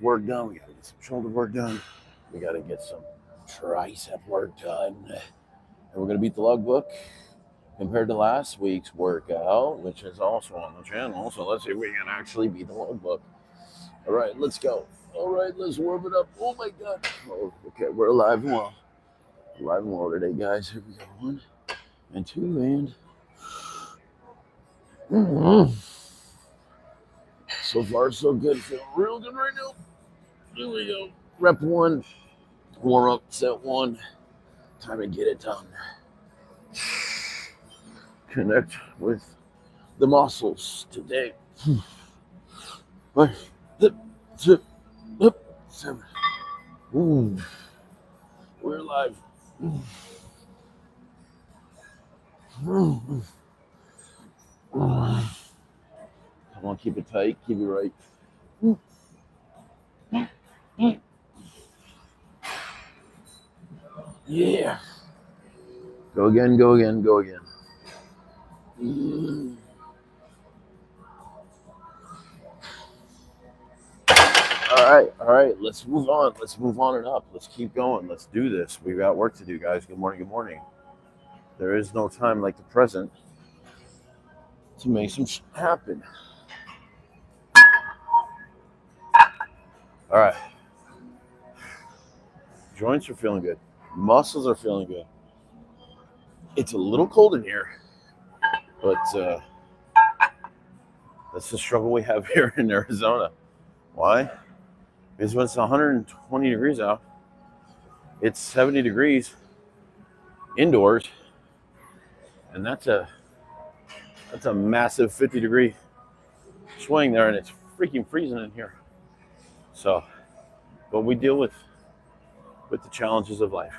Work done. We got to get some shoulder work done. We got to get some tricep work done. And we're going to beat the logbook compared to last week's workout, which is also on the channel. So let's see if we can actually beat the logbook. All right, let's go. All right, let's warm it up. Oh my God. Oh, okay, we're alive and well. Alive and well today, guys. Here we go. 1 and 2 and. So far, so good. Feeling real good right now. Here we go. Rep 1. Warm up, set 1. Time to get it done. Connect with the muscles today. 5, 6, 7. Ooh. We're alive. Come on, keep it tight, keep it right. Yeah. Go again, go again, go again. All right, let's move on. Let's move on and up. Let's keep going. Let's do this. We've got work to do, guys. Good morning, good morning. There is no time like the present to make some shit happen. All right. Joints are feeling good. Muscles are feeling good. It's a little cold in here, but that's the struggle we have here in Arizona. Why? Because when it's 120 degrees out, it's 70 degrees indoors, and that's a massive 50-degree swing there, and it's freaking freezing in here. So, but we deal with the challenges of life,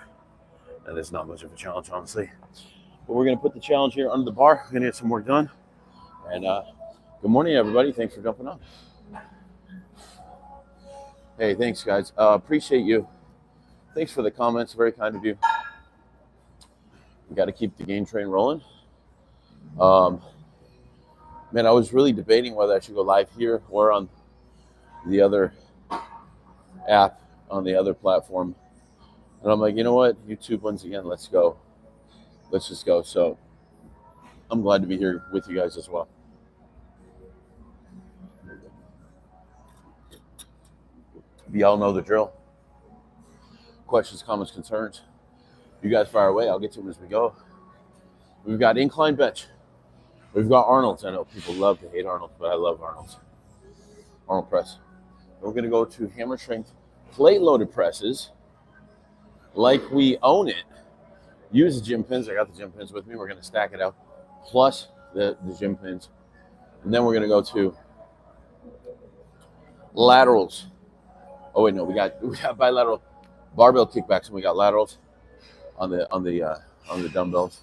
and it's not much of a challenge, honestly. But we're gonna put the challenge here under the bar. We're gonna get some work done. And good morning, everybody. Thanks for jumping on. Hey, thanks, guys. Appreciate you. Thanks for the comments. Very kind of you. We got to keep the game train rolling. Man, I was really debating whether I should go live here or on the other app, on the other platform. And I'm like, you know what? YouTube, once again, let's go. Let's just go. So I'm glad to be here with you guys as well. Y'all know the drill. Questions, comments, concerns. You guys fire away. I'll get to them as we go. We've got incline bench. We've got Arnold's. I know people love to hate Arnold, but I love Arnold's. Arnold press. We're going to go to hammer strength plate loaded presses like we own it. Use the gym pins. I got the gym pins with me. We're going to stack it out plus the gym pins. And then we're going to go to laterals. Oh wait, no, we got bilateral barbell kickbacks, and we got laterals on the dumbbells.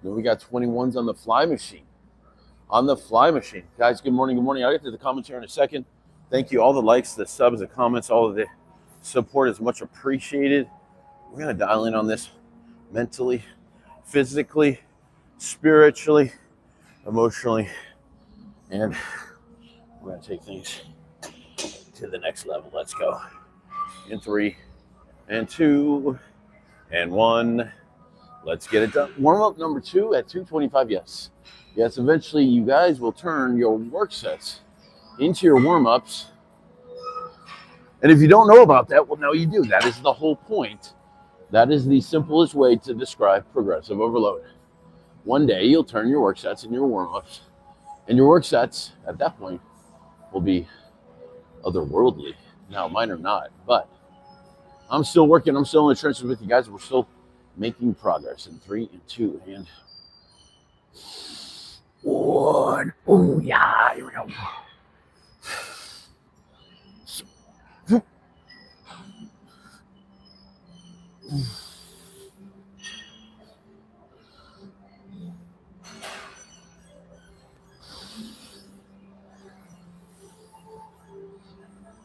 Then we got 21s on the fly machine. Guys, good morning, good morning. I'll get to the comments here in a second. Thank you, all the likes, the subs, the comments, all of the support is much appreciated. We're gonna dial in on this mentally, physically, spiritually, emotionally, and we're gonna take things to the next level. Let's go. In 3 and 2 and 1. Let's get it done. Warm up number 2 at 225. Yes, eventually you guys will turn your work sets into your warm-ups. And if you don't know about that, well, now you do. That is the whole point. That is the simplest way to describe progressive overload. One day you'll turn your work sets into your warm-ups, and your work sets at that point will be otherworldly. Now, mine are not, but I'm still working. I'm still in the trenches with you guys. We're still making progress. In 3 and 2 and 1. Oh yeah, here we go.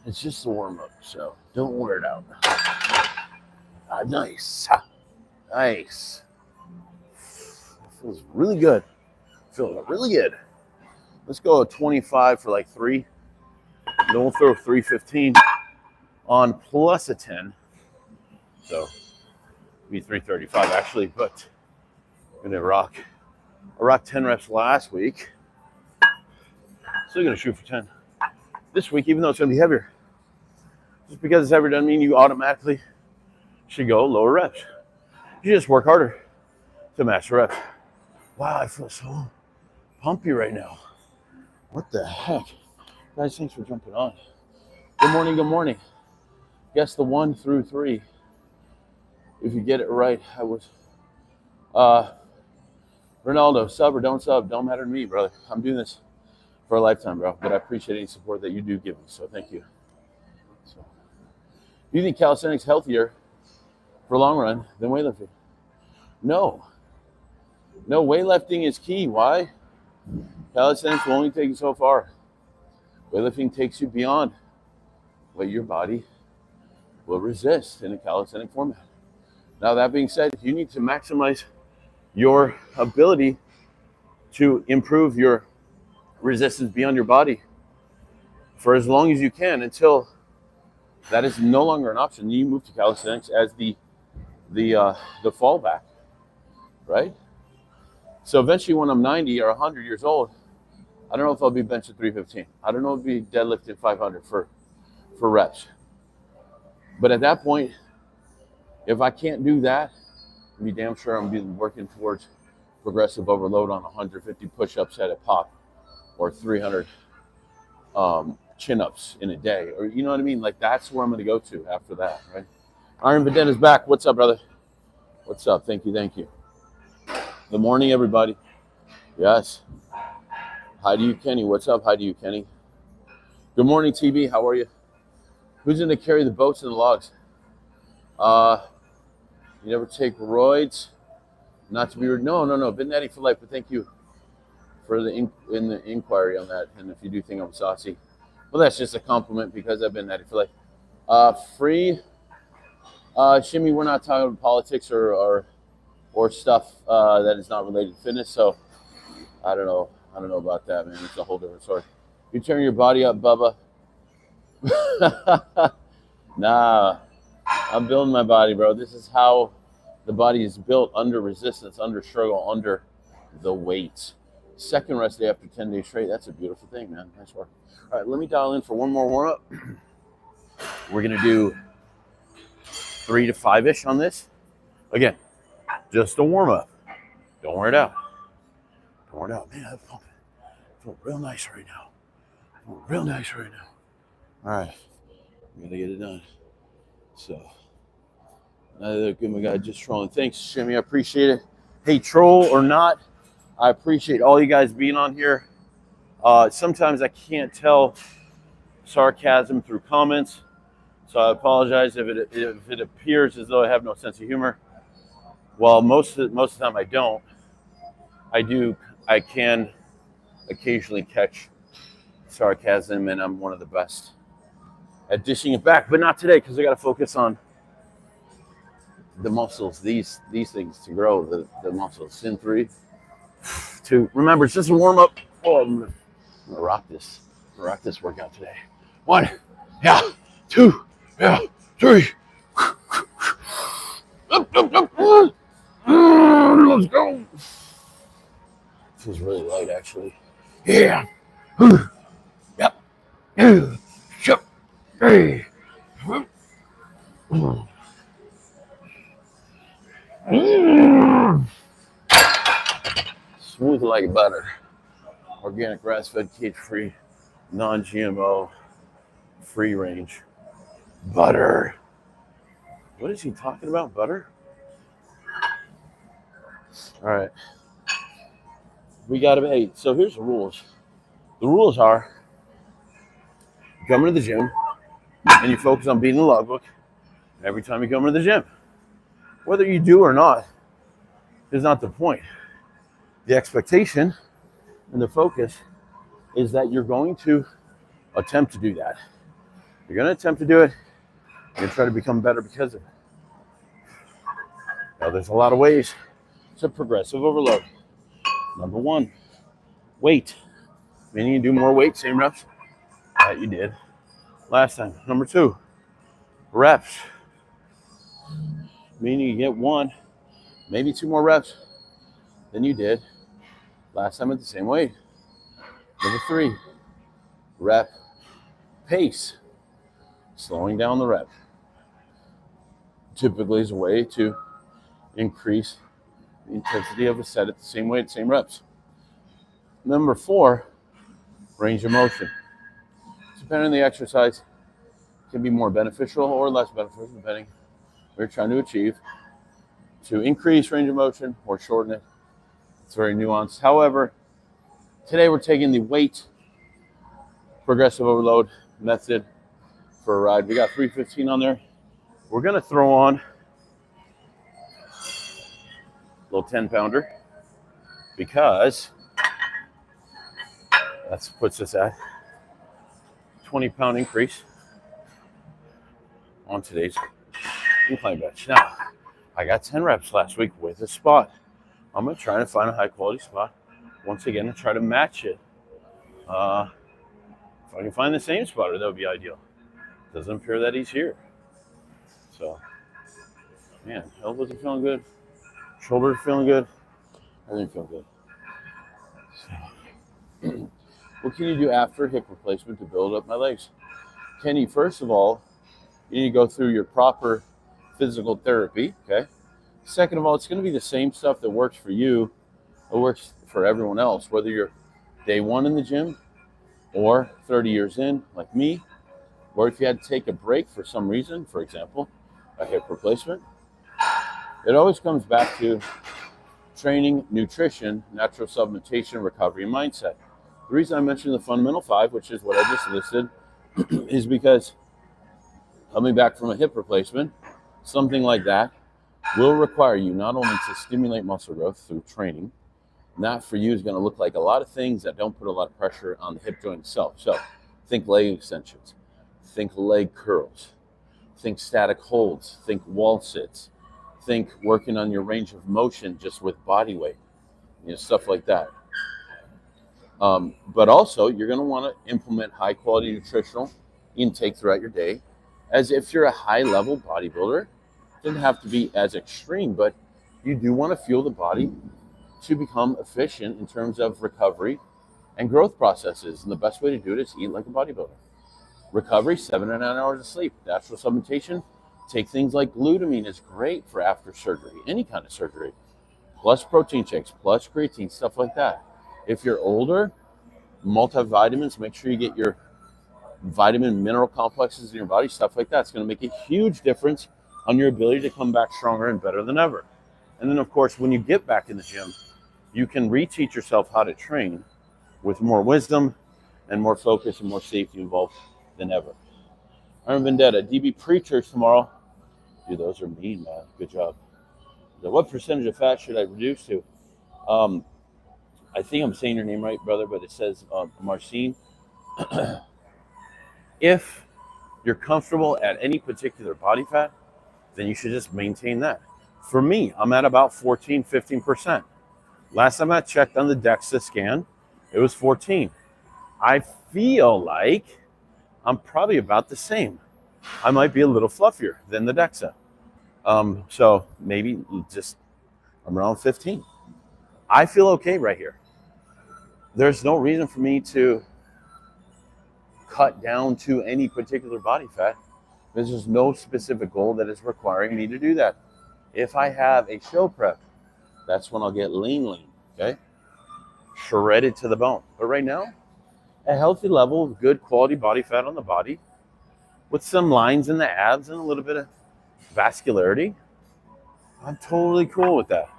It's just a warm up, so don't wear it out. Nice. Nice. Feels really good. Feels really good. Let's go at 25 for like 3. Then we'll throw 315. on plus a 10. So be 335 actually, but I'm gonna rock. I rocked 10 reps last week. Still gonna shoot for 10 this week, even though it's gonna be heavier. Just because it's heavier doesn't mean you automatically should go lower reps. You just work harder to match the reps. Wow, I feel so pumpy right now. What the heck? Guys, thanks for jumping on. Good morning, good morning. Guess the 1 through 3. If you get it right, I was Ronaldo, sub or don't sub, don't matter to me, brother. I'm doing this for a lifetime, bro. But I appreciate any support that you do give me. So thank you. So, do you think calisthenics healthier for long run than weightlifting? No. No, weightlifting is key. Why? Calisthenics will only take you so far. Weightlifting takes you beyond what your body will resist in a calisthenic format. Now, that being said, you need to maximize your ability to improve your resistance beyond your body for as long as you can until that is no longer an option. You move to calisthenics as the fallback, right? So eventually when I'm 90 or 100 years old, I don't know if I'll be benching 315. I don't know if I'll be deadlifting 500 for reps. But at that point, if I can't do that, I'll be damn sure I'm working towards progressive overload on 150 push-ups at a pop or 300 chin-ups in a day. Or you know what I mean? Like that's where I'm going to go to after that, right? Iron Vedetta's back. What's up, brother? What's up? Thank you, thank you. Good morning, everybody. Yes. Hi to you, Kenny. What's up? Hi to you, Kenny. Good morning, TB. How are you? Who's going to carry the boats and the logs? You never take roids? Not to be rude. No. Been natty for life, but thank you for the inquiry on that. And if you do think I'm saucy, well, that's just a compliment because I've been natty for life. Free. Shimmy, we're not talking about politics or stuff that is not related to fitness. So I don't know about that, man. It's a whole different story. You turn your body up, Bubba. Nah, I'm building my body, bro. This is how the body is built, under resistance, under struggle, under the weight. Second rest day after 10 days straight. That's a beautiful thing, man. Nice work. All right, let me dial in for one more warm-up. We're going to do 3 to 5-ish on this. Again, just a warm-up. Don't wear it out. Don't wear it out. Man, I'm pumping. I feel real nice right now. Real nice right now. All right, I'm gonna get it done. So, another good my guy just trolling. Thanks, Shimmy. I appreciate it. Hey, troll or not, I appreciate all you guys being on here. Sometimes I can't tell sarcasm through comments, so I apologize if it appears as though I have no sense of humor. Well, most of the time I don't. I can occasionally catch sarcasm, and I'm one of the best at dishing it back, but not today because I got to focus on the muscles, these things to grow, the muscles. In 3, 2. Remember, it's just a warm up. Oh, I'm gonna rock this workout today. 1, yeah, 2, yeah, 3. Up. Let's go. Feels really light, actually. Yeah. Yep. Yep. Hey. Smooth like butter. Organic, grass-fed, cage-free, non-GMO, free range. Butter. What is he talking about? Butter? All right. We got to be. So here's the rules. The rules are: you come into the gym and you focus on beating the logbook every time you come into the gym. Whether you do or not is not the point. The expectation and the focus is that you're going to attempt to do that. You're going to attempt to do it. You're going to try to become better because of it. Now, there's a lot of ways to progressive overload. Number 1, weight. Meaning you do more weight, same reps that you did last time. Number 2, reps, meaning you get 1, maybe 2 more reps than you did last time at the same weight. Number 3, rep pace, slowing down the rep. Typically is a way to increase the intensity of a set at the same weight, same reps. Number 4, range of motion. Depending on the exercise, it can be more beneficial or less beneficial depending what you're trying to achieve. To increase range of motion or shorten it, it's very nuanced. However, today we're taking the weight progressive overload method for a ride. We got 315 on there. We're going to throw on a little 10-pounder because that puts us at 20-pound increase on today's incline bench. Now, I got 10 reps last week with a spot. I'm going to try to find a high-quality spot once again and try to match it. If I can find the same spotter, that would be ideal. Doesn't appear that he's here. So, man, elbows are feeling good. Shoulders are feeling good. Everything feels good. So, what can you do after hip replacement to build up my legs? Kenny, first of all, you need to go through your proper physical therapy, okay? Second of all, it's going to be the same stuff that works for you, it works for everyone else, whether you're day 1 in the gym or 30 years in, like me, or if you had to take a break for some reason, for example, a hip replacement. It always comes back to training, nutrition, natural supplementation, recovery, and mindset. The reason I mentioned the fundamental 5, which is what I just listed, is because coming back from a hip replacement, something like that will require you not only to stimulate muscle growth through training, and that for you is going to look like a lot of things that don't put a lot of pressure on the hip joint itself. So think leg extensions, think leg curls, think static holds, think wall sits, think working on your range of motion just with body weight, stuff like that. But also, you're going to want to implement high-quality nutritional intake throughout your day, as if you're a high-level bodybuilder. It doesn't have to be as extreme, but you do want to fuel the body to become efficient in terms of recovery and growth processes. And the best way to do it is eat like a bodybuilder. Recovery, 7 to 9 hours of sleep. Natural supplementation, take things like glutamine is great for after surgery, any kind of surgery, plus protein shakes, plus creatine, stuff like that. If you're older, multivitamins, make sure you get your vitamin mineral complexes in your body, stuff like that. It's going to make a huge difference on your ability to come back stronger and better than ever. And then, of course, when you get back in the gym, you can reteach yourself how to train with more wisdom and more focus and more safety involved than ever. Iron Vendetta, DB Preachers tomorrow. Dude, those are mean, man. Good job. So what percentage of fat should I reduce to? I think I'm saying your name right, brother, but it says Marcin. If you're comfortable at any particular body fat, then you should just maintain that. For me, I'm at about 14, 15%. Last time I checked on the DEXA scan, it was 14. I feel like I'm probably about the same. I might be a little fluffier than the DEXA. So maybe just I'm around 15. I feel okay right here. There's no reason for me to cut down to any particular body fat. There's just no specific goal that is requiring me to do that. If I have a show prep, that's when I'll get lean, okay? Shredded to the bone. But right now, a healthy level of good quality body fat on the body with some lines in the abs and a little bit of vascularity, I'm totally cool with that.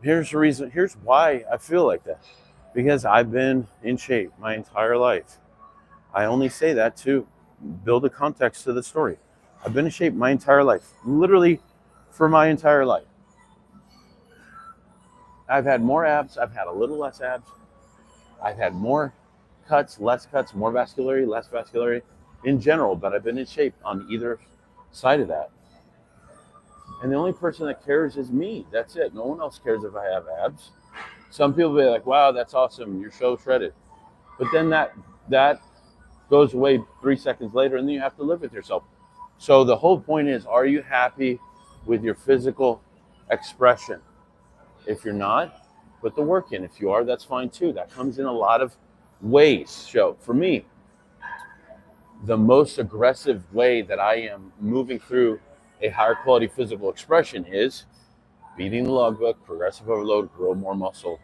Here's the reason, here's why I feel like that. Because I've been in shape my entire life. I only say that to build a context to the story. I've been in shape my entire life, literally for my entire life. I've had more abs, I've had a little less abs. I've had more cuts, less cuts, more vascularity, less vascularity in general, but I've been in shape on either side of that. And the only person that cares is me. That's it. No one else cares if I have abs. Some people will be like, wow, that's awesome. You're so shredded. But then that goes away 3 seconds later, and then you have to live with yourself So the whole point is, are you happy with your physical expression? If you're not, put the work in. If you are, that's fine too. That comes in a lot of ways. So for me, the most aggressive way that I am moving through a higher quality physical expression is beating the logbook, progressive overload, grow more muscle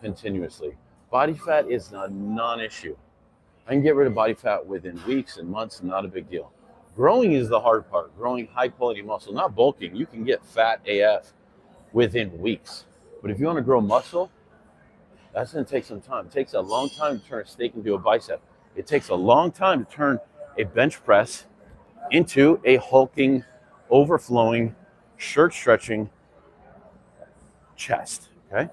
continuously. Body fat is a non-issue. I can get rid of body fat within weeks and months, not a big deal. Growing is the hard part. Growing high quality muscle, not bulking. You can get fat AF within weeks. But if you want to grow muscle, that's going to take some time. It takes a long time to turn a steak into a bicep. It takes a long time to turn a bench press into a hulking, overflowing, shirt stretching chest. Okay.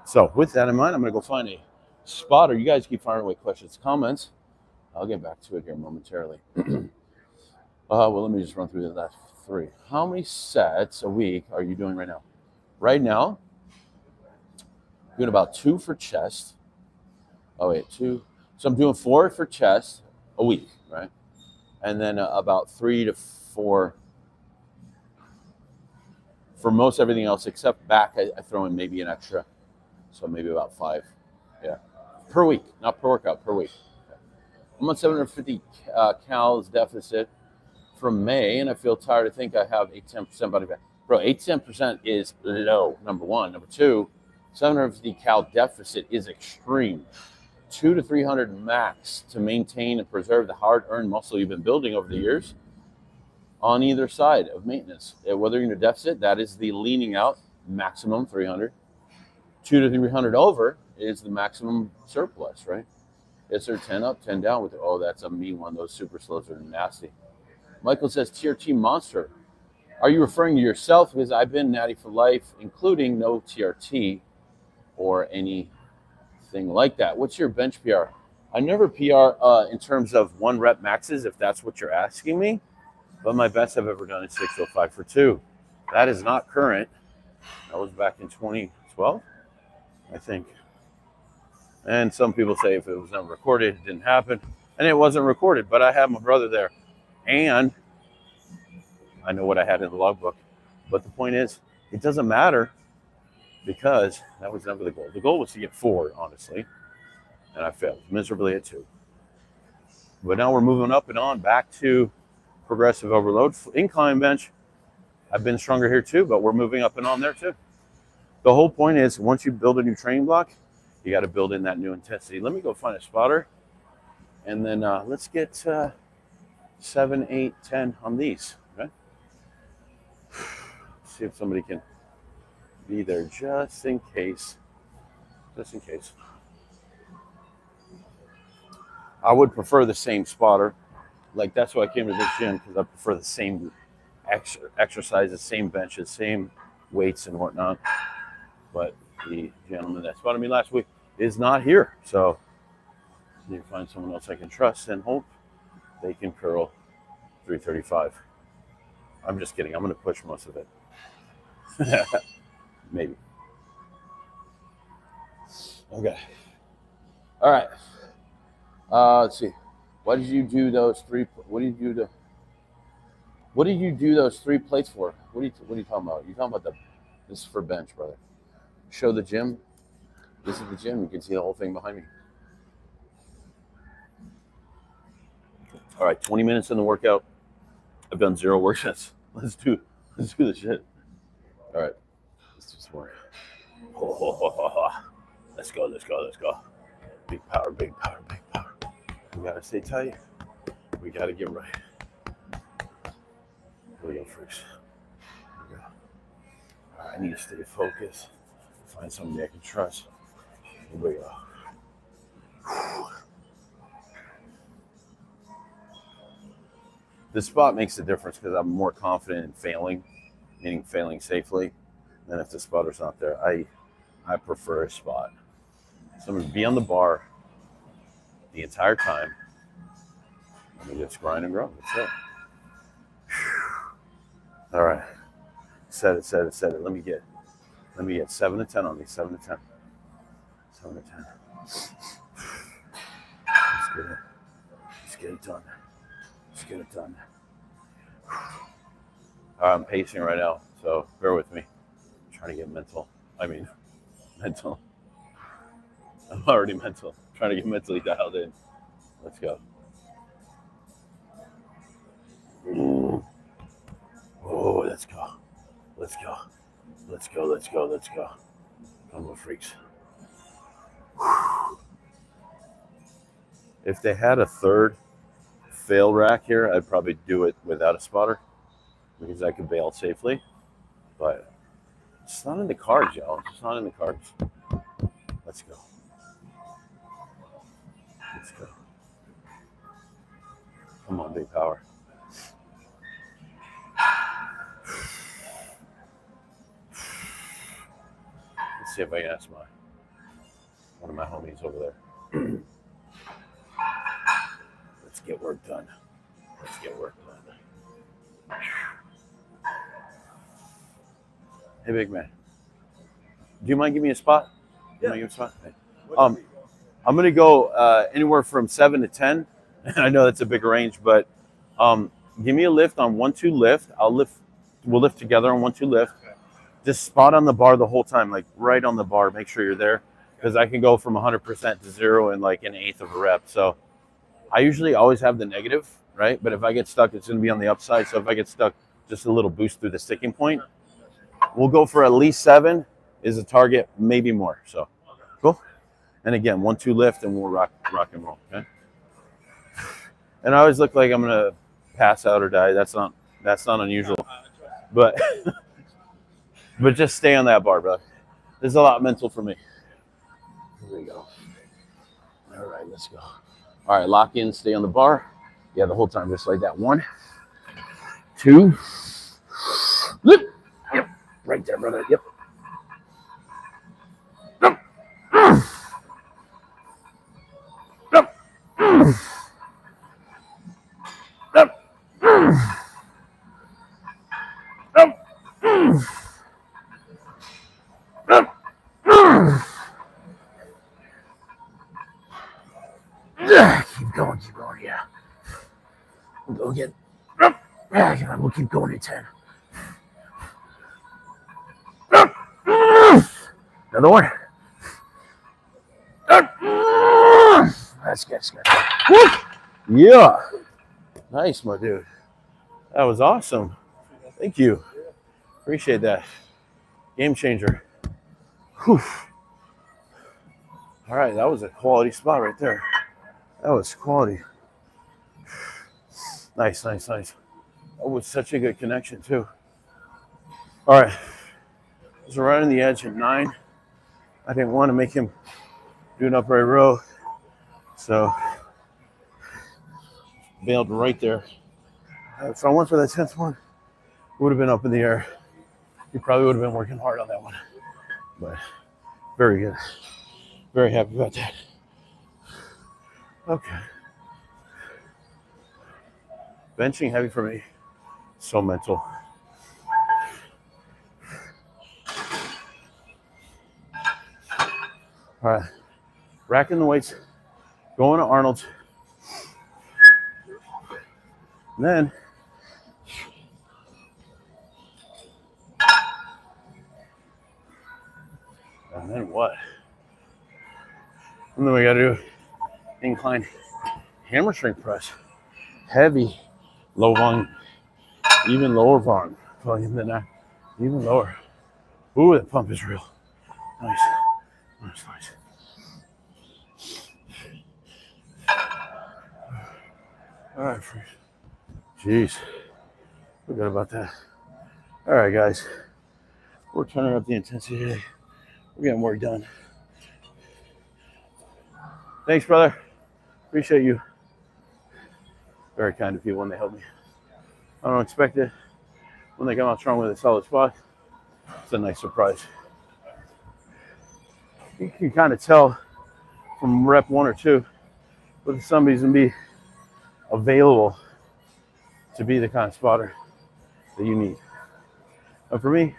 So with that in mind, I'm going to go find a spotter. You guys keep firing away questions, comments. I'll get back to it here momentarily. Well, let me just run through the last three. How many sets a week are you doing right now? Right now, doing about 2 for chest. Oh, wait, 2. So I'm doing 4 for chest a week, right? And then about 3 to 4 for most everything else, except back. I throw in maybe an extra. So maybe about 5, yeah, per week, not per workout, per week. Okay. I'm on 750 calories deficit from May, and I feel tired. I think I have a 10% body fat. Bro, 8-10% is low, number one. Number two, 750 cal deficit is extreme. 200 to 300 max to maintain and preserve the hard-earned muscle you've been building over the years on either side of maintenance. Whether you're in a deficit, that is the leaning out, maximum 300. 200 to 300 over is the maximum surplus, right? Is there 10 up, 10 down with it? Oh, that's a mean one. Those super slows are nasty. Michael says, TRT monster. Are you referring to yourself? Because I've been natty for life, including no TRT or anything like that. What's your bench PR? I never PR in terms of 1 rep maxes, if that's what you're asking me. But my best I've ever done is 605 for 2. That is not current. That was back in 2012. I think. And some people say if it was never recorded, it didn't happen. And it wasn't recorded, but I have my brother there. And I know what I had in the logbook. But the point is, it doesn't matter because that was never the goal. The goal was to get 4, honestly. And I failed miserably at 2. But now we're moving up and on back to progressive overload. Incline bench. I've been stronger here too, but we're moving up and on there too. The whole point is, once you build a new training block, you got to build in that new intensity. Let me go find a spotter, and then let's get 7, 8, 10 on these. Okay. See if somebody can be there just in case. Just in case. I would prefer the same spotter. Like, that's why I came to this gym, because I prefer the same exercises, same benches, same weights and whatnot. But the gentleman that spotted me last week is not here. So I need to find someone else I can trust and hope they can curl 335. I'm just kidding. I'm going to push most of it. Maybe. Okay. All right. Let's see. Why did you do those 3? What did you do those 3 plates for? What are you talking about? You talking about this is for bench, brother. Show the gym. This is the gym. You can see the whole thing behind me. All right, 20 minutes in the workout. I've done 0 workouts. Let's do the shit. All right, let's do some more. Let's go. Big power, big power, big power. We gotta stay tight. We gotta get right. Here we go, freaks. Here we go. All right, I need to stay focused. Find somebody I can trust. Here we go. This spot makes a difference because I'm more confident in failing, meaning failing safely, than if the spotter's not there. I prefer a spot. So I'm going to be on the bar the entire time. Let me just grind and grow. That's it. All right. Set it. Let me get 7 to 10 on me. 7 to 10. 7 to 10. Let's get it done. I'm pacing right now, so bear with me. I'm trying to get mental. Mental. I'm already mental. I'm trying to get mentally dialed in. Let's go. Oh, let's go. Let's go. Let's go. Let's go. Let's go. Come on, freaks. If they had a third fail rack here, I'd probably do it without a spotter because I could bail safely. But it's not in the cards, y'all. It's just not in the cards. Let's go. Let's go. Come on, big power. Let's see if I can ask one of my homies over there. Let's get work done. Let's get work done. Hey, big man. Do you mind giving me a spot? Yeah. Give me a spot? Hey. I'm going to go anywhere from 7 to 10. And I know that's a big range, but give me a lift on 1-2 lift. We'll lift together on 1-2 lift. Okay. Just spot on the bar the whole time, like right on the bar. Make sure you're there because I can go from 100% to 0 in like an eighth of a rep. So I usually always have the negative, right? But if I get stuck, it's going to be on the upside. So if I get stuck, just a little boost through the sticking point. We'll go for at least 7 is a target, maybe more. So cool. And again, 1-2 lift and we'll rock and roll. Okay. And I always look like I'm going to pass out or die. That's not unusual. But but just stay on that bar, bro. This is a lot mental for me. Here we go. All right, let's go. All right, lock in, stay on the bar. Yeah, the whole time, just like that. 1, 2, lift. Yep, right there, brother. Yep. Keep going, yeah. We'll go again. We'll keep going at 10. Another one. That's good. Yeah. Nice, my dude. That was awesome. Thank you. Appreciate that. Game changer. Whew. All right, that was a quality spot right there. That was quality. Nice. That was such a good connection, too. All right. So right on the edge at 9. I didn't want to make him do an upright row. So bailed right there. If I went for that 10th one, it would have been up in the air. He probably would have been working hard on that one. But very good. Very happy about that. Okay. Benching heavy for me. So mental. All right. Racking the weights. Going to Arnold. And then what? And then we got to do incline hamstring press. Heavy, low volume, even lower volume than that, even lower. Ooh, that pump is real. Nice. All right, jeez, forgot about that. All right, guys, we're turning up the intensity today. We're getting work done. Thanks, brother. Appreciate you. Very kind of people when they help me. I don't expect it. When they come out strong with a solid spot, it's a nice surprise. You can kind of tell from rep 1 or 2 whether somebody's going to be available to be the kind of spotter that you need. And for me,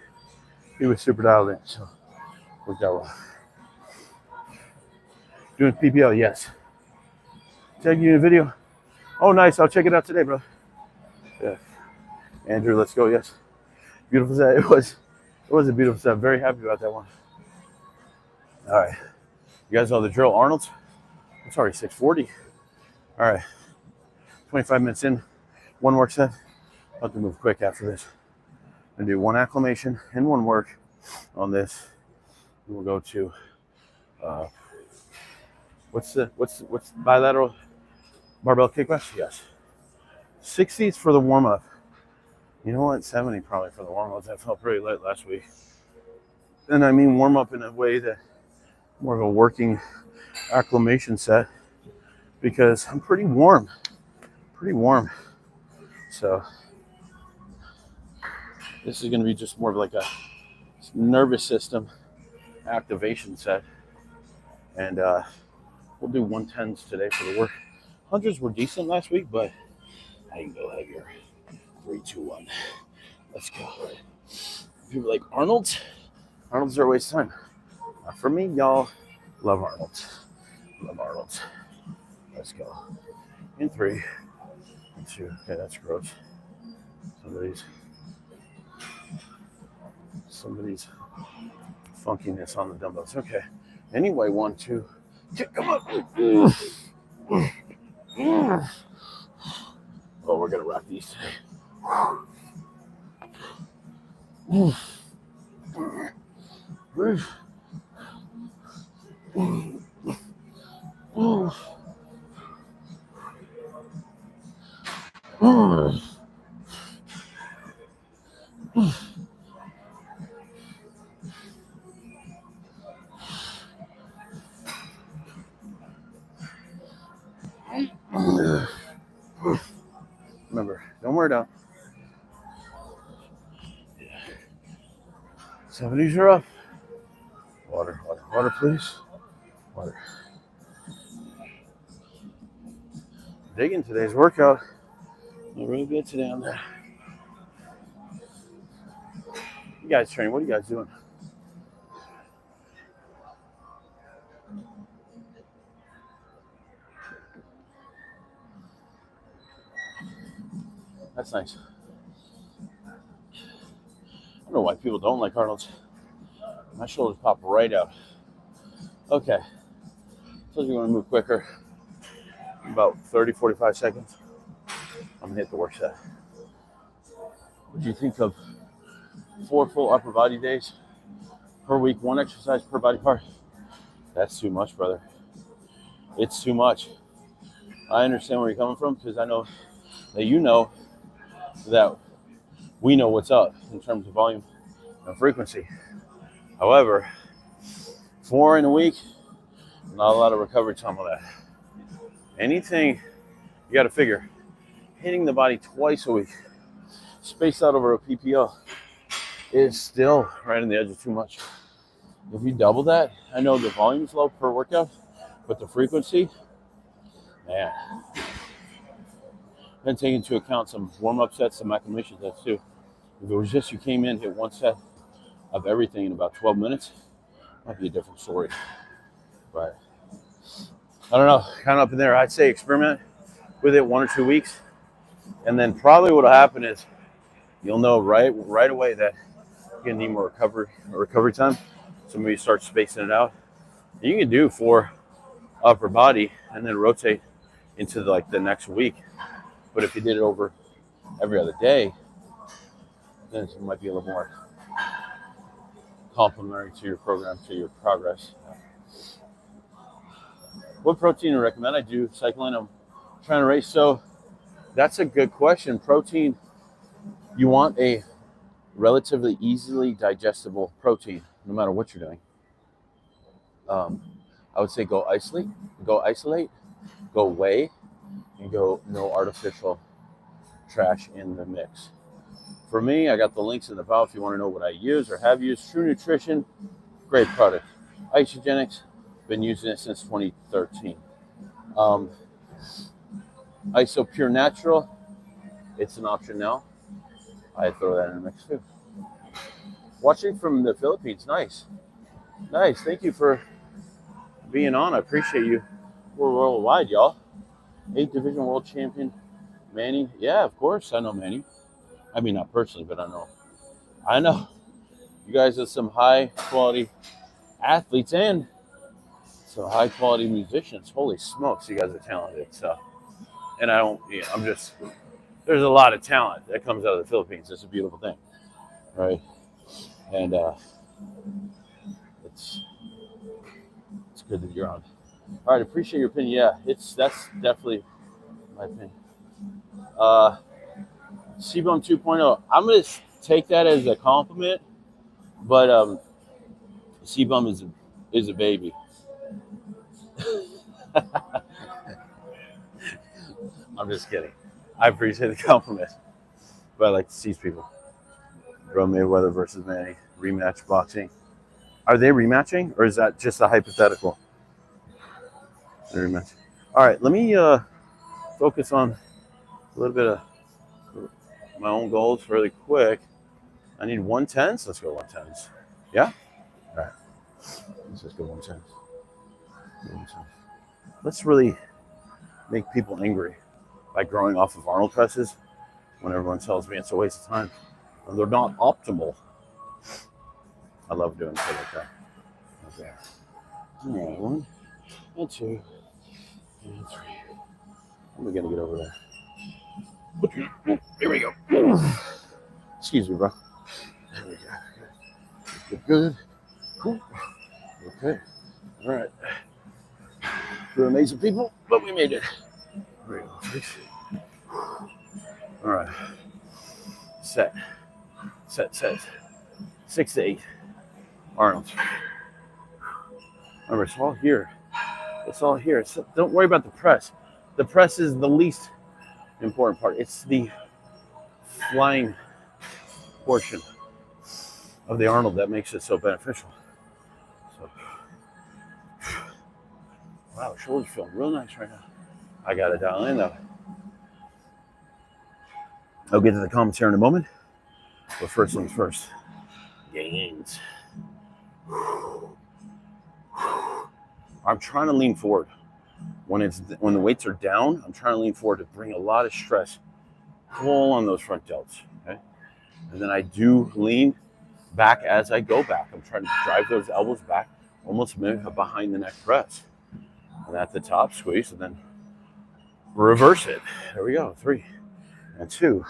he was super dialed in, so worked out well. Doing PPL, yes. Tagging you in a video. Oh, nice. I'll check it out today, bro. Yeah. Andrew, let's go. Yes. Beautiful set. It was a beautiful set. Very happy about that one. All right. You guys know the drill. Arnold's. It's already 6:40. All right. 25 minutes in. One work set. I'll have to move quick after this. I'm gonna do one acclimation and one work on this. We'll go to what's bilateral barbell kickbacks? Yes. 60s for the warm up. You know what? 70 probably for the warm up. That felt pretty light last week. And I mean warm up in a way that more of a working acclimation set because I'm pretty warm. So this is going to be just more of like a nervous system activation set. And we'll do 110s today for the work. 100s were decent last week, but I can go heavier. 3, 2, 1. Let's go. People like Arnold's. Arnold's are a waste of time. Not for me, y'all. Love Arnold's. Love Arnold's. Let's go. In 3, 2. Okay, that's gross. Somebody's funkiness on the dumbbells. Okay. Anyway, 1, 2. Come on. Oh, we're gonna rock these today. Remember, don't wear down. 70s are up. Water, please. Water. Digging today's workout. Not really good today on that. You guys training? What are you guys doing? That's nice. I don't know why people don't like Arnold's. My shoulders pop right out. Okay. So if you want to move quicker, about 30, 45 seconds, I'm going to hit the work set. What do you think of 4 full upper body days per week, 1 exercise per body part? That's too much, brother. It's too much. I understand where you're coming from because I know that you know that we know what's up in terms of volume and frequency. However, 4 in a week, not a lot of recovery time on that. Anything, you got to figure, hitting the body twice a week, spaced out over a PPO, is still right on the edge of too much. If you double that, I know the volume's low per workout, but the frequency, man. Then take into account some warm-up sets, some acclimation sets too. If it was just you came in, hit 1 set of everything in about 12 minutes, might be a different story. But I don't know, kind of up in there. I'd say experiment with it 1 or 2 weeks, and then probably what'll happen is you'll know right away that you're gonna need more recovery time. So maybe start spacing it out. And you can do 4 upper body and then rotate into the next week. But if you did it over every other day, then it might be a little more complementary to your program, to your progress. What protein do you recommend? I do cycling. I'm trying to race. So that's a good question. Protein, you want a relatively easily digestible protein, no matter what you're doing. I would say go isolate, go whey, and go no artificial trash in the mix. For me, I got the links in the bio if you want to know what I use or have used. True Nutrition, great product. Isogenics, been using it since 2013. Iso Pure Natural, it's an option now. I throw that in the mix too. Watching from the Philippines, nice. Thank you for being on. I appreciate you. We're worldwide, y'all. 8th Division World Champion, Manny. Yeah, of course, I know Manny. I mean, not personally, but I know you guys are some high quality athletes and some high quality musicians. Holy smokes, you guys are talented. So, and I don't, yeah, I'm just, there's a lot of talent that comes out of the Philippines. It's a beautiful thing, right? And it's good that you're on. All right, appreciate your opinion. Yeah, that's definitely my opinion. C-Bum 2.0. I'm gonna take that as a compliment, but C-Bum is a baby. I'm just kidding. I appreciate the compliment, but I like to tease people. Bro Mayweather versus Manny rematch boxing. Are they rematching, or is that just a hypothetical? Rematch. All right, let me focus on a little bit of my own goals really quick. I need 110s. Let's go 110s. Yeah? All right. Let's just go 110s. Let's really make people angry by growing off of Arnold presses when everyone tells me it's a waste of time. And they're not optimal. I love doing shit like that. Okay. All right, 1 and 2 and 3. We're going to get over there. Here we go. Excuse me, bro. There we go. Good. Cool. Okay. All right. We're amazing people, but we made it. There we go. All right. Set. 6 to 8. Arnold. Remember, it's all here. It's all here. So don't worry about the press. The press is the least important part. It's the flying portion of the Arnold that makes it so beneficial. So, wow, shoulders feel real nice right now. I got to dial in though. I'll get to the comments here in a moment. But first things first. Gains. I'm trying to lean forward. When the weights are down, I'm trying to lean forward to bring a lot of stress. Pull on those front delts. Okay? And then I do lean back as I go back. I'm trying to drive those elbows back, almost mimic a behind the neck press. And at the top, squeeze, and then reverse it. There we go. 3 and 2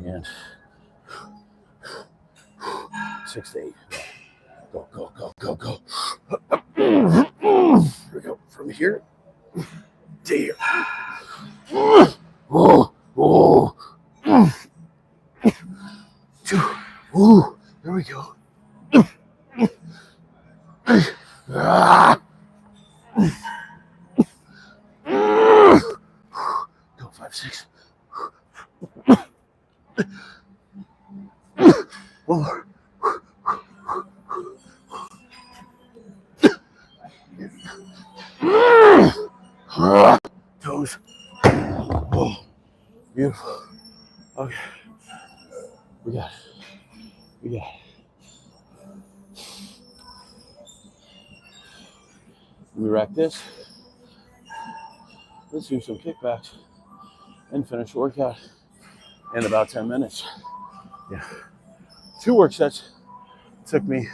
and 6 to 8. Go, go, go, go, go. Here we go. From here to here. Oh, oh. 2. Ooh, there we go. Go 5, 6. 1 more. Toes. Oh, beautiful. Okay. We got it. Let me rack this. Let's do some kickbacks and finish the workout in about 10 minutes. Yeah. 2 work sets took me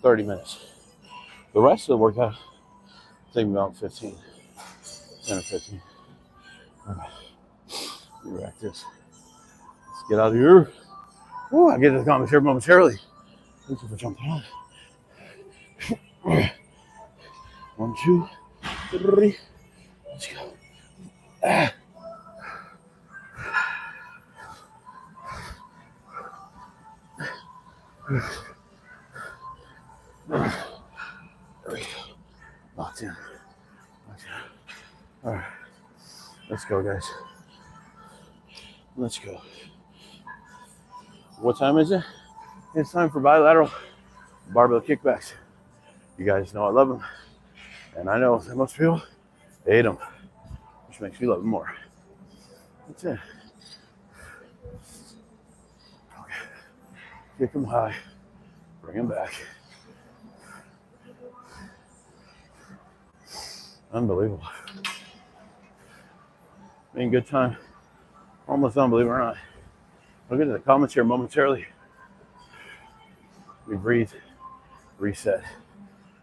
30 minutes. The rest of the workout took me about 15. 10 or 15. All right. Let me rack this. Let's get out of here. Ooh, I get to the comments here momentarily. Thank you for jumping on. 1, 2, 3. Let's go. There we go. Locked in. All right. Let's go, guys. Let's go. What time is it? It's time for bilateral barbell kickbacks. You guys know I love them. And I know that most people hate them, which makes me love them more. That's it. Okay. Kick them high. Bring them back. Unbelievable. Been a good time. Almost done, believe it or not. I'll get to the comments here momentarily. We breathe, reset,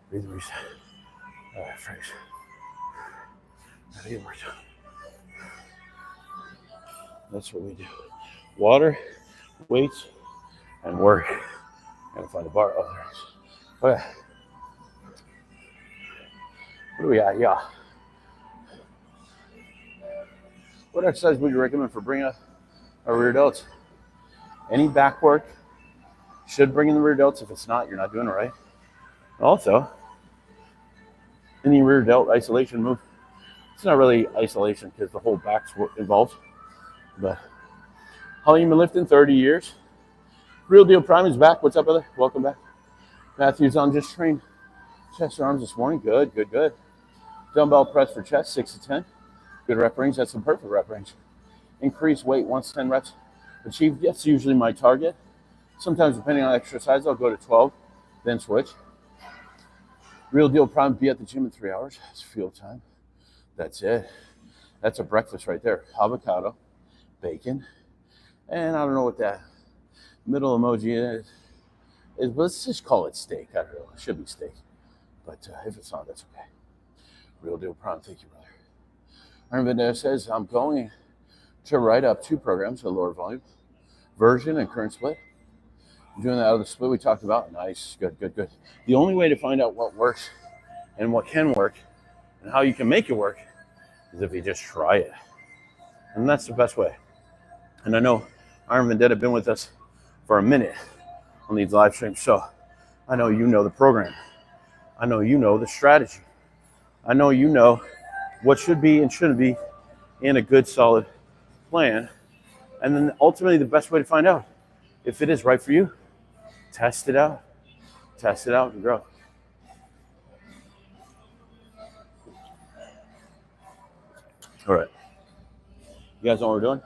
breathe, reset. All right, friends. Gotta get work done. That's what we do. Water, weights, and work. Gotta find a bar. Oh, there it is. Okay. What do we got? Yeah. What exercise would you recommend for bringing up our rear delts? Any back work should bring in the rear delts. If it's not, you're not doing it right. Also, any rear delt isolation move. It's not really isolation because the whole back's involved. But how long you been lifting? 30 years. Real Deal Prime is back. What's up, brother? Welcome back. Matthew's on just trained chest or arms this morning. Good, good, good. Dumbbell press for chest, 6 to 10. Good rep range. That's a perfect rep range. Increase weight once 10 reps achieved. That's usually my target. Sometimes, depending on exercise, I'll go to 12, then switch. Real Deal Prime, be at the gym in 3 hours. It's field time. That's it. That's a breakfast right there. Avocado, bacon, and I don't know what that middle emoji is, but let's just call it steak. I don't know. It should be steak. But if it's not, that's okay. Real Deal Prime. Thank you, brother. Arnold says, I'm going to write up 2 programs, a lower volume version and current split. I'm doing that out of the split we talked about. Nice. Good, good, good. The only way to find out what works and what can work and how you can make it work is if you just try it. And that's the best way. And I know Iron Vendetta have been with us for a minute on these live streams, so I know you know the program. I know you know the strategy. I know you know what should be and shouldn't be in a good, solid plan. And then ultimately the best way to find out if it is right for you, test it out. Test it out and grow. All right. You guys know what we're doing?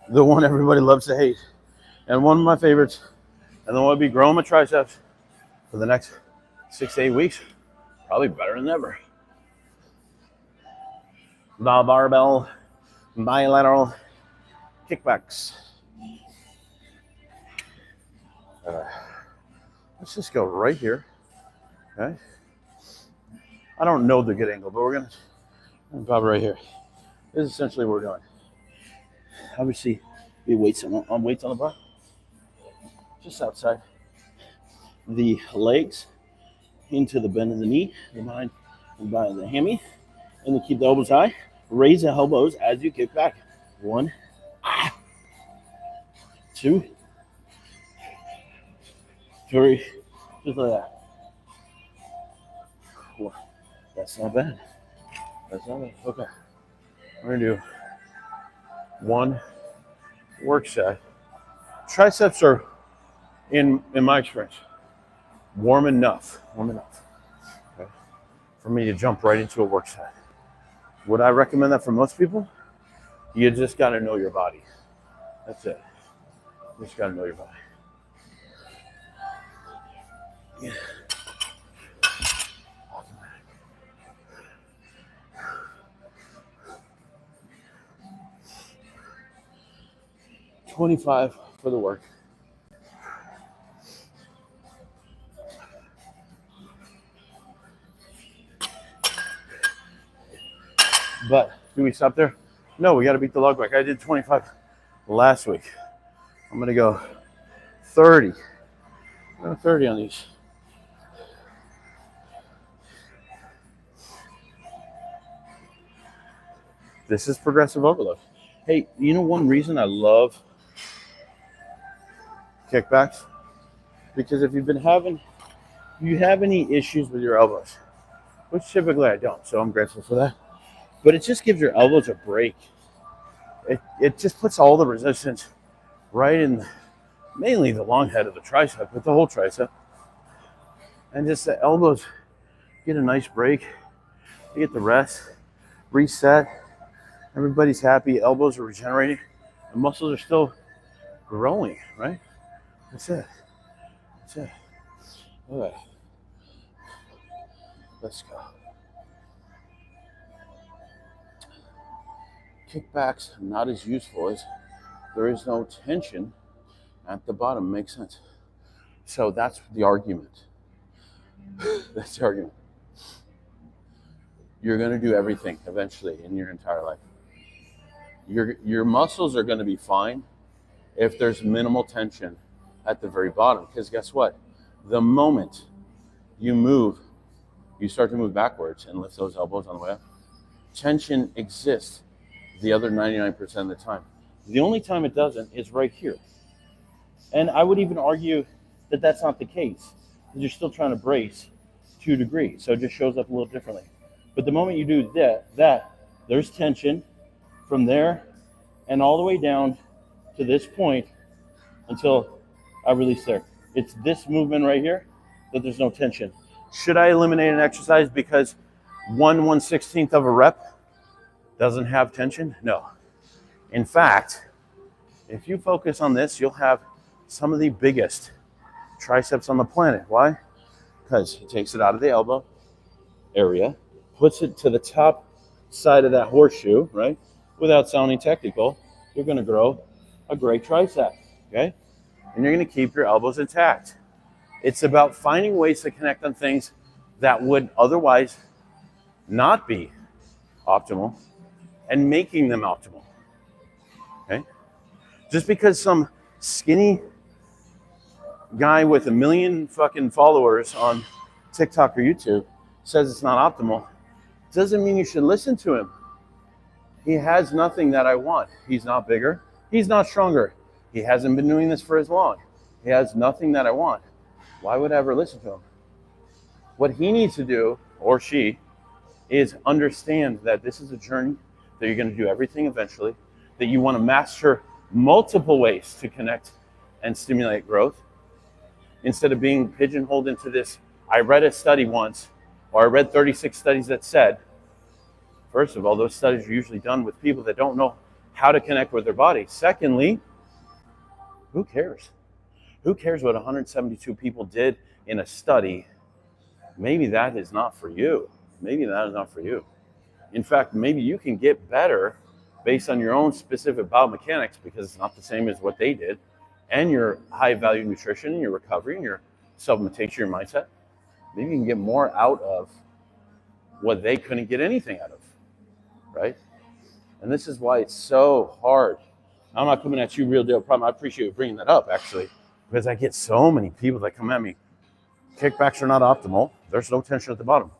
The one everybody loves to hate. And one of my favorites. And then we'll be growing my triceps for the next 6 to 8 weeks. Probably better than ever. Barbell, bilateral, kickbacks. Let's just go right here. Okay. I don't know the good angle, but we're gonna pop right here. This is essentially what we're doing. Obviously, we weights on the bar, just outside the legs, into the bend of the knee, behind the hammy, and then keep the elbows high. Raise the elbows as you kick back. 1, 2, 3, just like that. 4. That's not bad. That's not bad. Okay. We're gonna do 1 work set. Triceps are, in my experience, warm enough, okay, for me to jump right into a work set. Would I recommend that for most people? You just gotta know your body. That's it. You just gotta know your body. Yeah. 25 for the work. But do we stop there? No, we got to beat the log back. I did 25 last week. I'm going to go 30. I'm going 30 on these. This is progressive overload. Hey, you know one reason I love kickbacks? Because if you have any issues with your elbows, which typically I don't, so I'm grateful for that. But it just gives your elbows a break. It just puts all the resistance right in mainly the long head of the tricep, but the whole tricep. And just the elbows get a nice break. You get the rest, reset. Everybody's happy. Elbows are regenerating. The muscles are still growing, right? That's it. That's it. All right. Let's go. Kickbacks, not as useful as There is no tension at the bottom. Makes sense. So that's the argument. That's the argument. You're going to do everything eventually in your entire life. Your muscles are going to be fine if there's minimal tension at the very bottom. Because guess what? The moment you start to move backwards and lift those elbows on the way up, tension exists the other 99% of the time. The only time it doesn't is right here. And I would even argue that that's not the case. You're still trying to brace to a degree, so it just shows up a little differently. But the moment you do that, there's tension from there and all the way down to this point until I release there. It's this movement right here that there's no tension. Should I eliminate an exercise because 1/1/16 of a rep doesn't have tension? No. In fact, if you focus on this, you'll have some of the biggest triceps on the planet. Why? Because it takes it out of the elbow area, puts it to the top side of that horseshoe, right? Without sounding technical, you're going to grow a great tricep, okay? And you're going to keep your elbows intact. It's about finding ways to connect on things that would otherwise not be optimal and making them optimal, okay? Just because some skinny guy with 1 million fucking followers on TikTok or YouTube says it's not optimal, doesn't mean you should listen to him. He has nothing that I want. He's not bigger. He's not stronger. He hasn't been doing this for as long. He has nothing that I want. Why would I ever listen to him? What he needs to do, or she, is understand that this is a journey, that you're going to do everything eventually, that you want to master multiple ways to connect and stimulate growth, instead of being pigeonholed into this. I read a study once, or I read 36 studies that said, first of all, those studies are usually done with people that don't know how to connect with their body. Secondly, who cares? Who cares what 172 people did in a study? Maybe that is not for you. Maybe that is not for you. In fact, maybe you can get better based on your own specific biomechanics, because it's not the same as what they did, and your high value nutrition and your recovery and your supplementation, your mindset. Maybe you can get more out of what they couldn't get anything out of, right? And this is why it's so hard. I'm not coming at you real deal problem. I appreciate you bringing that up, actually, because I get so many people that come at me. Kickbacks are not optimal. There's no tension at the bottom.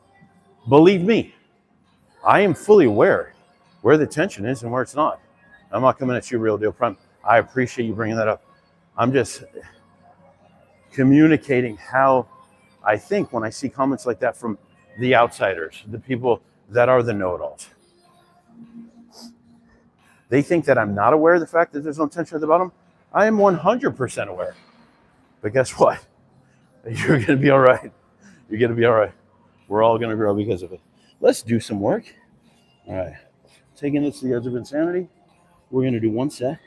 Believe me, I am fully aware where the tension is and where it's not. I'm not coming at you real deal problem. I appreciate you bringing that up. I'm just communicating how I think when I see comments like that from the outsiders, the people that are the know-it-alls. They think that I'm not aware of the fact that there's no tension at the bottom. I am 100% aware. But guess what? You're going to be all right. You're going to be all right. We're all going to grow because of it. Let's do some work. All right. Taking this to the edge of insanity. We're going to do one set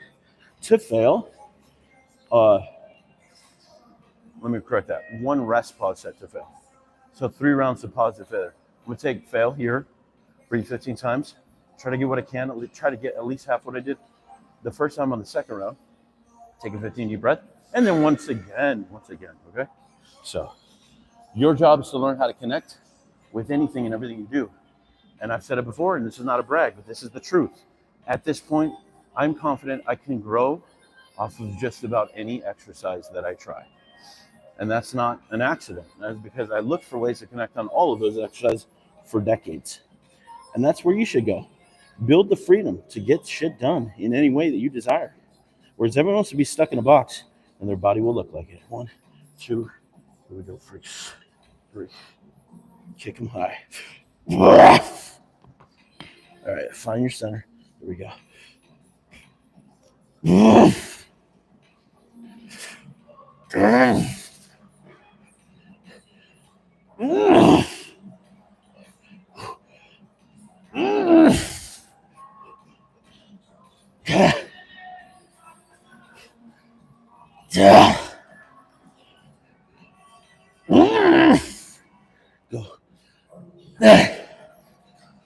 to fail. Let me correct that. One rest pause set to fail. So 3 rounds of pause to failure. I'm going to take fail here. Breathe 15 times. Try to get what I can. Try to get at least half what I did the first time on the second round. Take a 15 deep breath. And then once again, okay? So your job is to learn how to connect with anything and everything you do. And I've said it before, and this is not a brag, but this is the truth. At this point, I'm confident I can grow off of just about any exercise that I try. And that's not an accident. That's because I look for ways to connect on all of those exercises for decades. And that's where you should go. Build the freedom to get shit done in any way that you desire. Whereas everyone wants to be stuck in a box, and their body will look like it. 1, 2, here we go, 3. Kick them high. All right, find your center. Here we go. Go.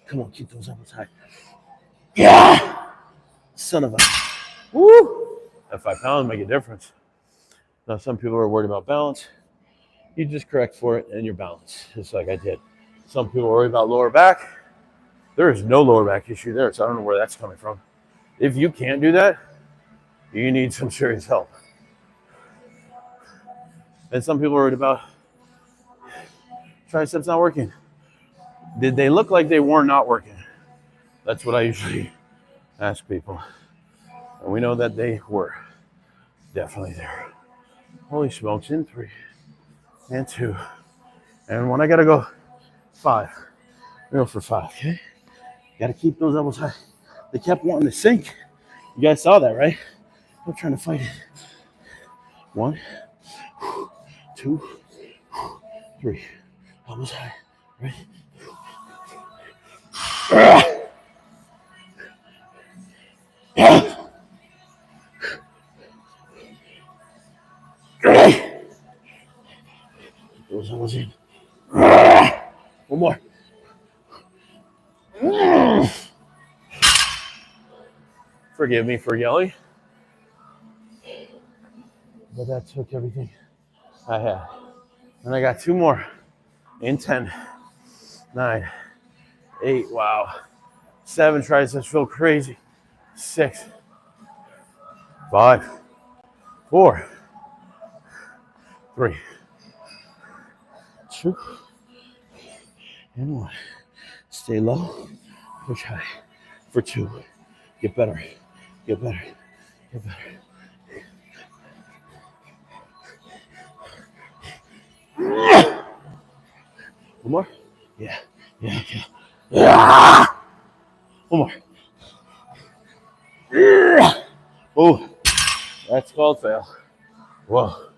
Come on, keep those elbows high. Yeah. Son of a. Woo. That 5 pounds make a difference. Now, some people are worried about balance. You just correct for it and you're balanced, just like I did. Some people worry about lower back. There is no lower back issue there, so I don't know where that's coming from. If you can't do that, you need some serious help. And some people are worried about triceps not working. Did they look like they were not working? That's what I usually ask people. And we know that they were definitely there. Holy smokes, in 3 and 2. And when I gotta go 5, we go for 5, okay? Gotta keep those elbows high. They kept wanting to sink. You guys saw that, right? I'm trying to fight it. 1, 2, 3. Elbows high. Ready? Those elbows in. One more. Forgive me for yelling, but that took everything I had. And I got 2 more in 10, 9, 8, wow. 7 triceps feel crazy. 6, 5, 4, 3, 2, and 1. Stay low, push high for 2. Get better, get better, get better. One more? Yeah. One more. Oh, that's called fail. Whoa.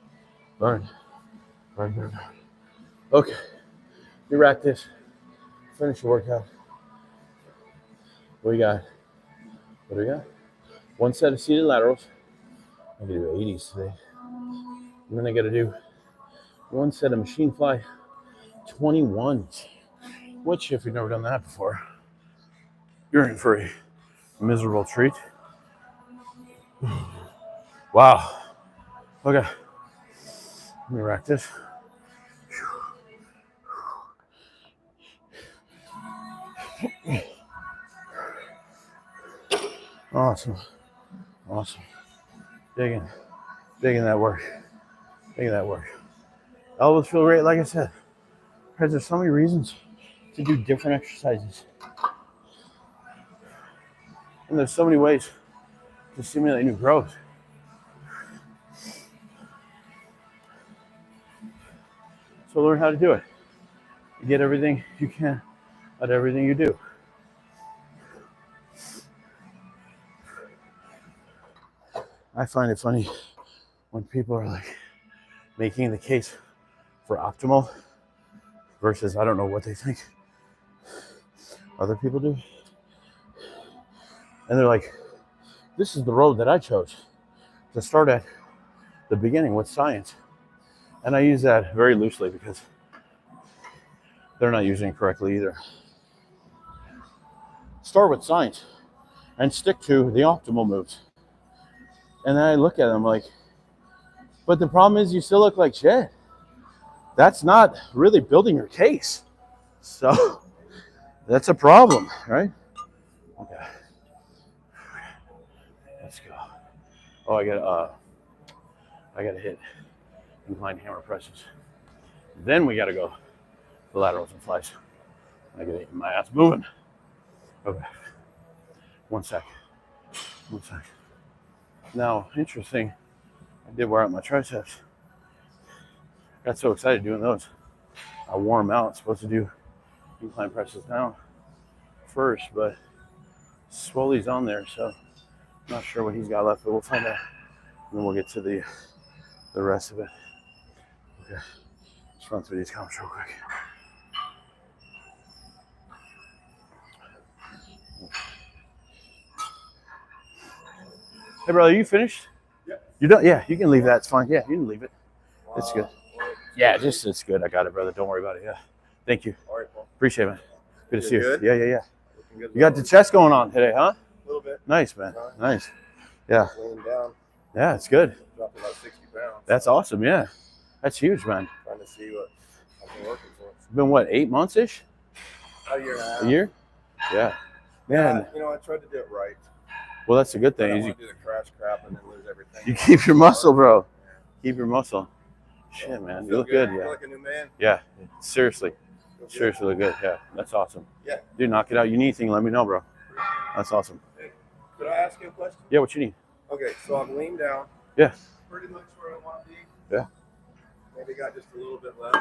Burn. Okay. You rack this. Finish the workout. What do we got? 1 set of seated laterals. I'm going to do 80s today. And then I got to do 1 set of machine fly 21s. Which, if you've never done that before, you're in for a miserable treat. Wow. Okay. Let me rack this. Awesome. Digging that work. Elbows feel great, like I said. Because there's so many reasons to do different exercises. And there's so many ways to stimulate new growth. So learn how to do it. You get everything you can at everything you do. I find it funny when people are like making the case for optimal versus I don't know what they think other people do. And they're like, this is the road that I chose to start at the beginning with science. And I use that very loosely because they're not using it correctly either. Start with science and stick to the optimal moves. And then I look at them like, but the problem is you still look like shit. That's not really building your case. So that's a problem, right? Okay. Let's go. Oh, I gotta hit incline hammer presses. Then we gotta go the laterals and flies. I gotta get my ass moving. Okay. One sec. Now, interesting. I did wear out my triceps. Got so excited doing those. I wore them out. Supposed to do incline presses down first, but Swoley's on there, so I'm not sure what he's got left, but we'll find out. And then we'll get to the rest of it. Okay. Let's run through these comments real quick. Hey, brother, you finished? Yeah. You done? Yeah, you can leave that. It's fine. Yeah, you can leave it. It's good. Yeah, it's good. I got it, brother. Don't worry about it. Yeah. Thank you. All right, Paul. Appreciate it, man. Good to see you. Good? Yeah. Looking good. You got the chest going on today, huh? A little bit. Nice, man. Nice. Yeah. Laying down. Yeah, it's good. Dropped about 60 pounds. That's awesome. Yeah, that's huge, man. Trying to see what I've been working for. It's been what, 8 months ish? A year and a half. A year? Yeah. Man. Yeah, you know, I tried to do it right. Well, that's a good thing. I don't want to do the crash crap and then lose everything. You keep your muscle, bro. Keep your muscle. Shit, man. You look good. I Yeah. feel like a new man. Yeah. Seriously. Seriously look good. Yeah. That's awesome. Yeah. Dude, knock it out. You need anything, let me know, bro. That's awesome. Hey, could I ask you a question? Yeah, what you need? Okay, so I'm leaned down. Yeah. Pretty much where I want to be. Yeah. Maybe got just a little bit left.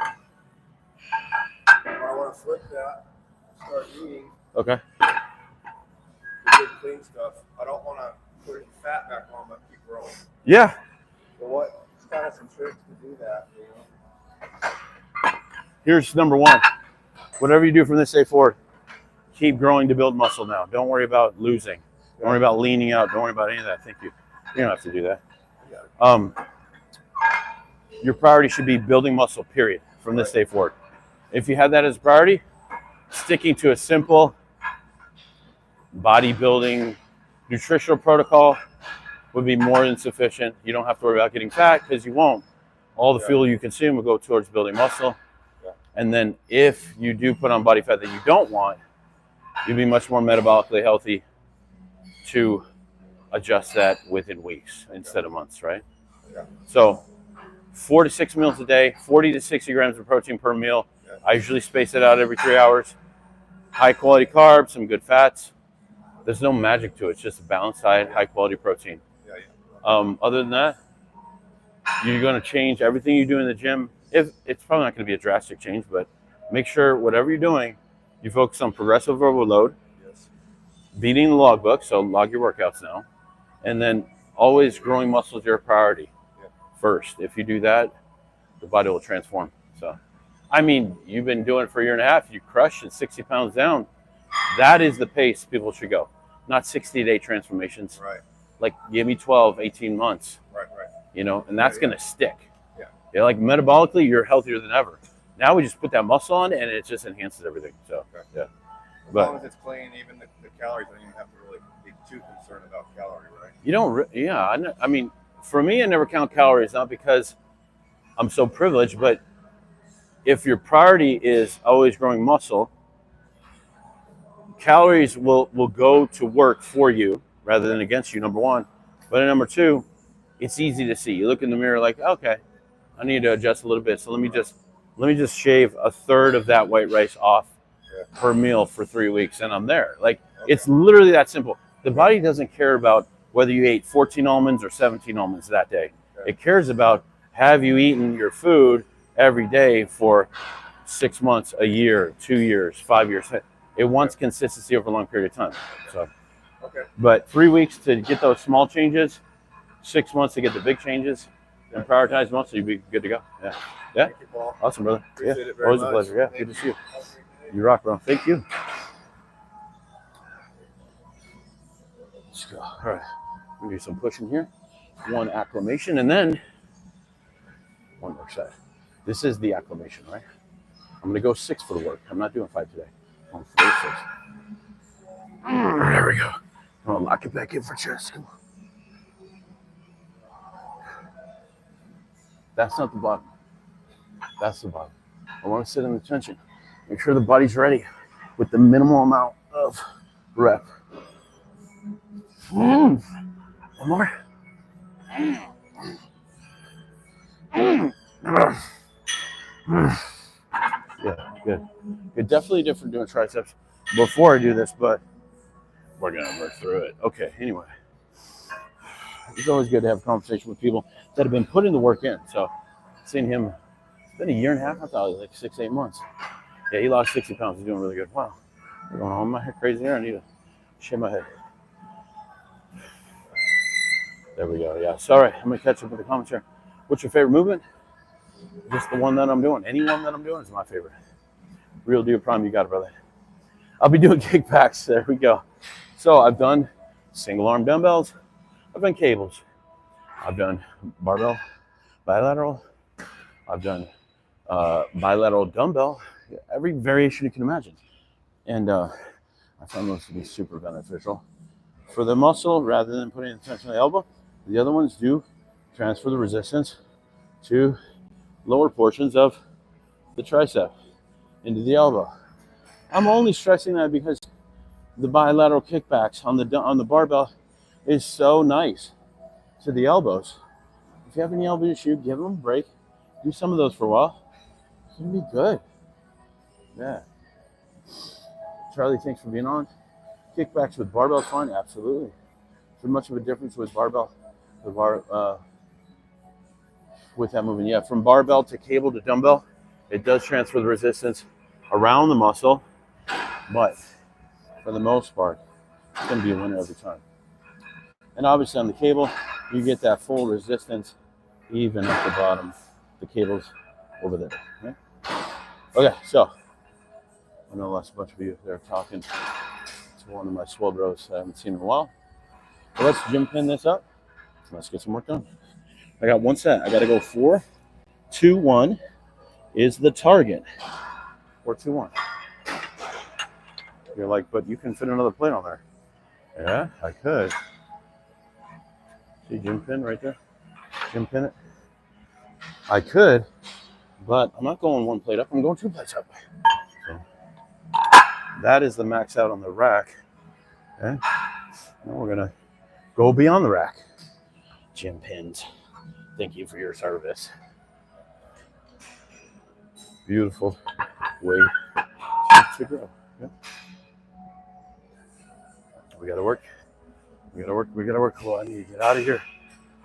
I want to flip that, start eating Okay. the good clean stuff. I don't want to put any fat back on, but keep growing. Yeah. So what? It's kind of some tricks to do that, you know? Here's number one. Whatever you do from this day forward, keep growing to build muscle now. Don't worry about losing. Don't worry about leaning out. Don't worry about any of that. Thank you. You don't have to do that. Your priority should be building muscle, period, from this day forward. If you have that as a priority, sticking to a simple bodybuilding nutritional protocol would be more than sufficient. You don't have to worry about getting fat because you won't. All the fuel you consume will go towards building muscle. And then if you do put on body fat that you don't want, you'll be much more metabolically healthy to adjust that within weeks instead of months, right? So 4 to 6 meals a day, 40 to 60 grams of protein per meal. I usually space it out every 3 hours. High quality carbs, some good fats. There's no magic to it. It's just a balanced diet, high quality protein. Other than that, you're going to change everything you do in the gym. If it's probably not going to be a drastic change, but make sure whatever you're doing, you focus on progressive overload, beating the logbook, so log your workouts now, and then always growing muscle is your priority first. If you do that, the body will transform. So, I mean, you've been doing it for a year and a half. You crushed it 60 pounds down. That is the pace people should go, not 60-day transformations. Right. Like, give me 12, 18 months. Right. You know, and that's going to stick. Yeah, like metabolically, you're healthier than ever. Now we just put that muscle on, and it just enhances everything. So, yeah. As long as it's clean, even the calories, I don't even have to really be too concerned about calorie, right? You don't, I mean, for me, I never count calories, not because I'm so privileged, but if your priority is always growing muscle, calories will go to work for you rather than against you, number one. But number two, it's easy to see. You look in the mirror like, okay, I need to adjust a little bit. So let me just shave a third of that white rice off per meal for 3 weeks, and I'm there. Like, it's literally that simple. The body doesn't care about whether you ate 14 almonds or 17 almonds that day. It cares about, have you eaten your food every day for 6 months, a year, 2 years, 5 years. It wants consistency over a long period of time. So, but 3 weeks to get those small changes, 6 months to get the big changes, and prioritize muscle, you'll be good to go. Yeah. Thank you, Paul. Awesome, brother. Appreciate it very always much. A pleasure. Yeah, good to see you. You rock, bro. Thank you. Let's go. All right. We'll do some pushing here. One acclimation, and then one more side. This is the acclimation, right? I'm going to go 6 for the work. I'm not doing 5 today. I'm 4 to 6. There we go. I'm going to lock it back in for chest. Come on. That's not the bottom. That's the bottom. I want to sit in the tension. Make sure the body's ready with the minimal amount of rep. One more. Yeah, good. Good. Definitely different doing triceps before I do this, but we're going to work through it. Okay, anyway. It's always good to have a conversation with people that have been putting the work in. So, seeing him, it's been a year and a half. I thought it was like 6, 8 months. Yeah, he lost 60 pounds. He's doing really good. Wow. I'm going home. My hair crazy hair. I need to shave my head. There we go. Yeah. Sorry. I'm going to catch up with the comments here. What's your favorite movement? Just the one that I'm doing. Any one that I'm doing is my favorite. Real deal prime. You got it, brother. I'll be doing kickbacks. There we go. So, I've done single arm dumbbells. I've done cables. I've done barbell, bilateral. I've done bilateral dumbbell. Every variation you can imagine. And I found those to be super beneficial for the muscle rather than putting the tension on the elbow. The other ones do transfer the resistance to lower portions of the tricep into the elbow. I'm only stressing that because the bilateral kickbacks on the barbell is so nice to the elbows. If you have any elbow issue, give them a break. Do some of those for a while. It's gonna be good. Yeah. Charlie, thanks for being on. Kickbacks with barbell is fine, absolutely. Is there much of a difference with barbell? With that movement, yeah. From barbell to cable to dumbbell, it does transfer the resistance around the muscle, but for the most part, it's going to be a winner every time. And obviously on the cable, you get that full resistance even at the bottom. The cable's over there. Okay, so I know lost a bunch of you there talking to one of my swell bros I haven't seen in a while. So let's gym pin this up. Let's get some work done. I got one set. I got to go 4, 2, 1 is the target. 4, 2, 1. You're like, but you can fit another plate on there. Yeah, I could. See gym pin right there? Gym pin it. I could, but I'm not going 1 plate up. I'm going 2 plates up. So that is the max out on the rack. Okay. Now we're gonna go beyond the rack. Gym pins. Thank you for your service. Beautiful way to grow. Yeah. We gotta work. We gotta work. We gotta work. Well, I need to get out of here.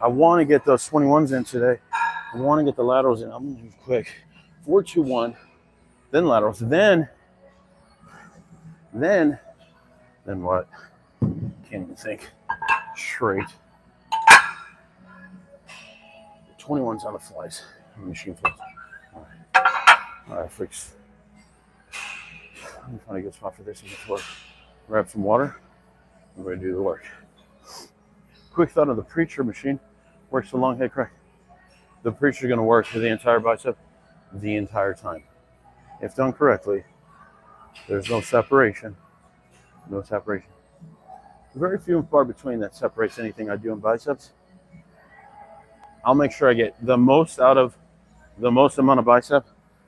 I want to get those 21s in today. I want to get the laterals in. I'm gonna move quick. 4, 2, 1. Then laterals. Then what? Can't even think straight. 21s on the flies. Machine flies. All right, freaks. Let me find a good spot for this before grab some water. I'm going to do the work. Quick thought of the preacher machine. Works the long head crack. The preacher is going to work for the entire bicep the entire time. If done correctly, there's no separation. No separation. Very few and far between that separates anything I do in biceps. I'll make sure I get the most out of the most amount of bicep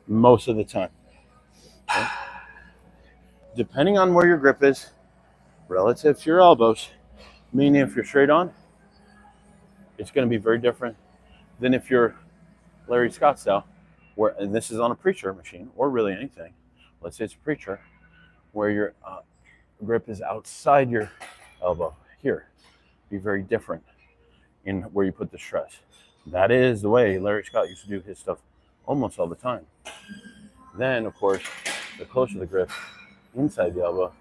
most of the time. Okay? Depending on where your grip is relative to your elbows, meaning if you're straight on, it's going to be very different than if you're Larry Scott style, where, and this is on a preacher machine or really anything. Let's say it's a preacher, where your grip is outside your elbow. Here, be very different in where you put the stress. That is the way Larry Scott used to do his stuff almost all the time. Then, of course, the closer the grip inside the elbow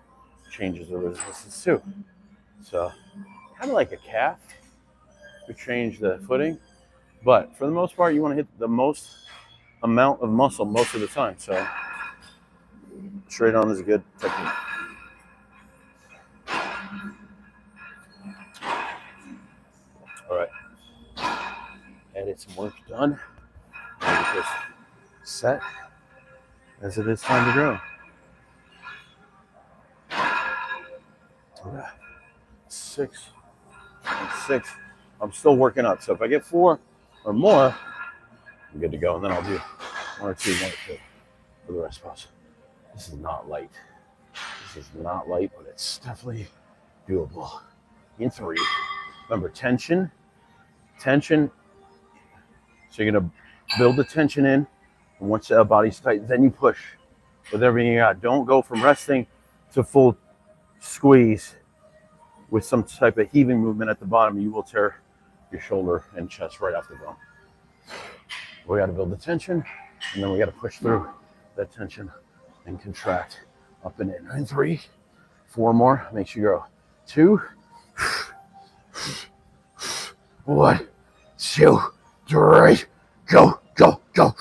changes the resistance too. So, kind of like a calf, to change the footing. But for the most part, you want to hit the most amount of muscle most of the time. So, straight on is a good technique. All right. Get some work done. Get this set as it is time to grow. Okay. 6 and 6. I'm still working up. So if I get 4 or more, I'm good to go. And then I'll do 1 or 2 more for the rest of us. This is not light. This is not light, but it's definitely doable. In 3. Remember, tension. So you're gonna build the tension in, and once the body's tight, then you push with everything you got. Don't go from resting to full squeeze with some type of heaving movement at the bottom. You will tear your shoulder and chest right off the bone. We gotta build the tension, and then we gotta push through that tension and contract up and in. In 3, 4 more, makes you grow. 2, 1, 2, 3, go, go, go.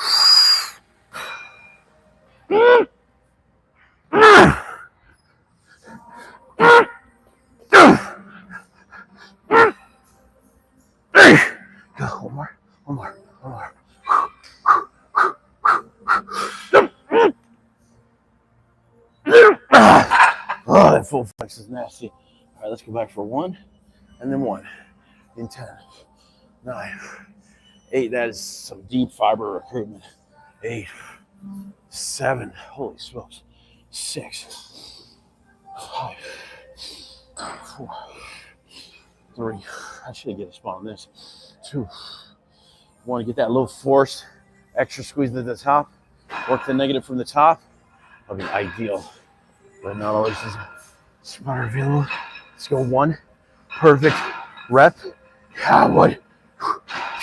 Go, one more. Oh, that full flex is nasty. All right, let's go back for 1 and then 1. in 10, 9, 8. That is some deep fiber recruitment. 8, 7. Holy smokes. 6, 5, 4, 3. I should get a spot on this. 2. Want to get that little force, extra squeeze at the top. Work the negative from the top. That'll be ideal. But not always is a spot available. Let's go 1. Perfect rep. Yeah, 1,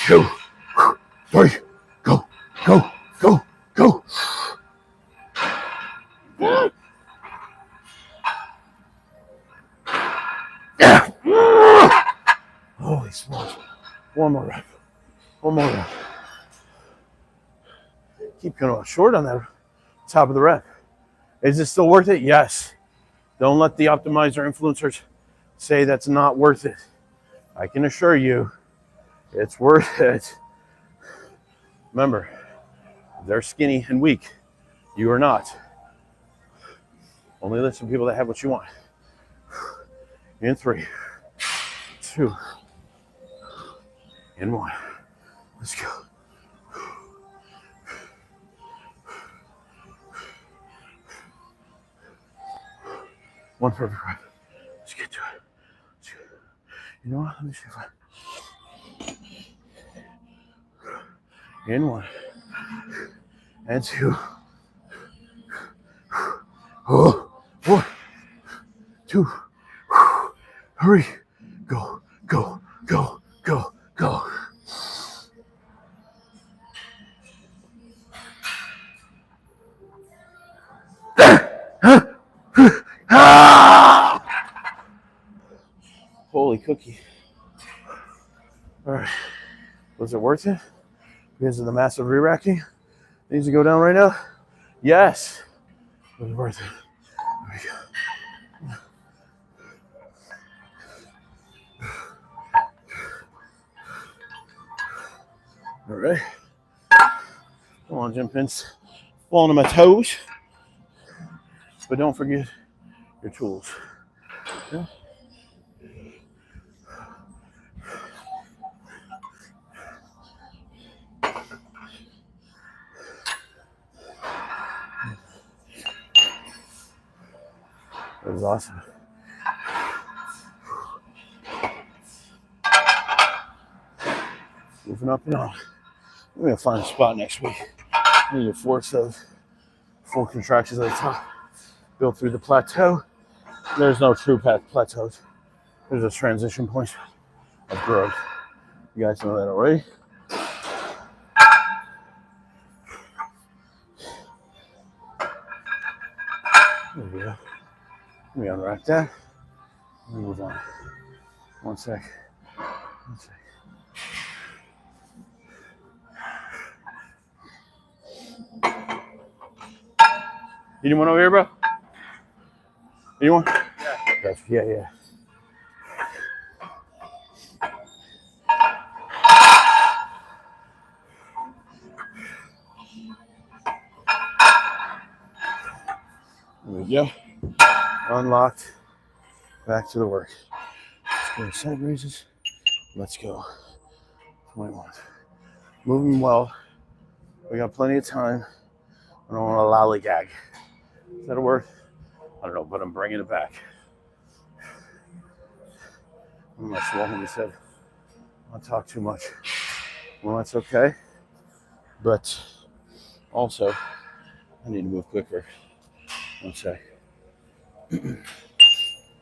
2, 3. Go, go, go, go. Yeah. Holy smokes. 1 more rep. 1 more rep. Keep going short on that top of the rep. Is it still worth it? Yes. Don't let the optimizer influencers say that's not worth it. I can assure you it's worth it. Remember, they're skinny and weak. You are not. Only listen to people that have what you want. In 3, 2, and 1. Let's go. One perfect rep. Let's get to it. You know what? Let me see if I. In 1. And 2. 1, 2, 3. Go, go, go, go, go. Holy cookie. All right. Was it worth it? Because of the massive re-racking? Needs to go down right now? Yes. Was it worth it? There we go. All right. Come on, gym pins. Falling on my toes. But don't forget your tools. Okay? That was awesome. Moving up and on. I'm going to find a spot next week. I need a force of full contractions at the top. Build through the plateau. There's no true plateaus. There's a transition point of growth. You guys know that already. There we go. Let me unwrap that. Let me move on. 1 sec. 1 sec. You need one over here, bro? You want? Yeah. Yeah, yeah. There we go. Unlocked. Back to the work. Let's go side raises. Let's go. 21. Moving well. We got plenty of time. I don't want to lollygag. Is that a word? I don't know, but I'm bringing it back. My swollen said, I'll talk too much. Well, that's okay. But also, I need to move quicker. 1 sec.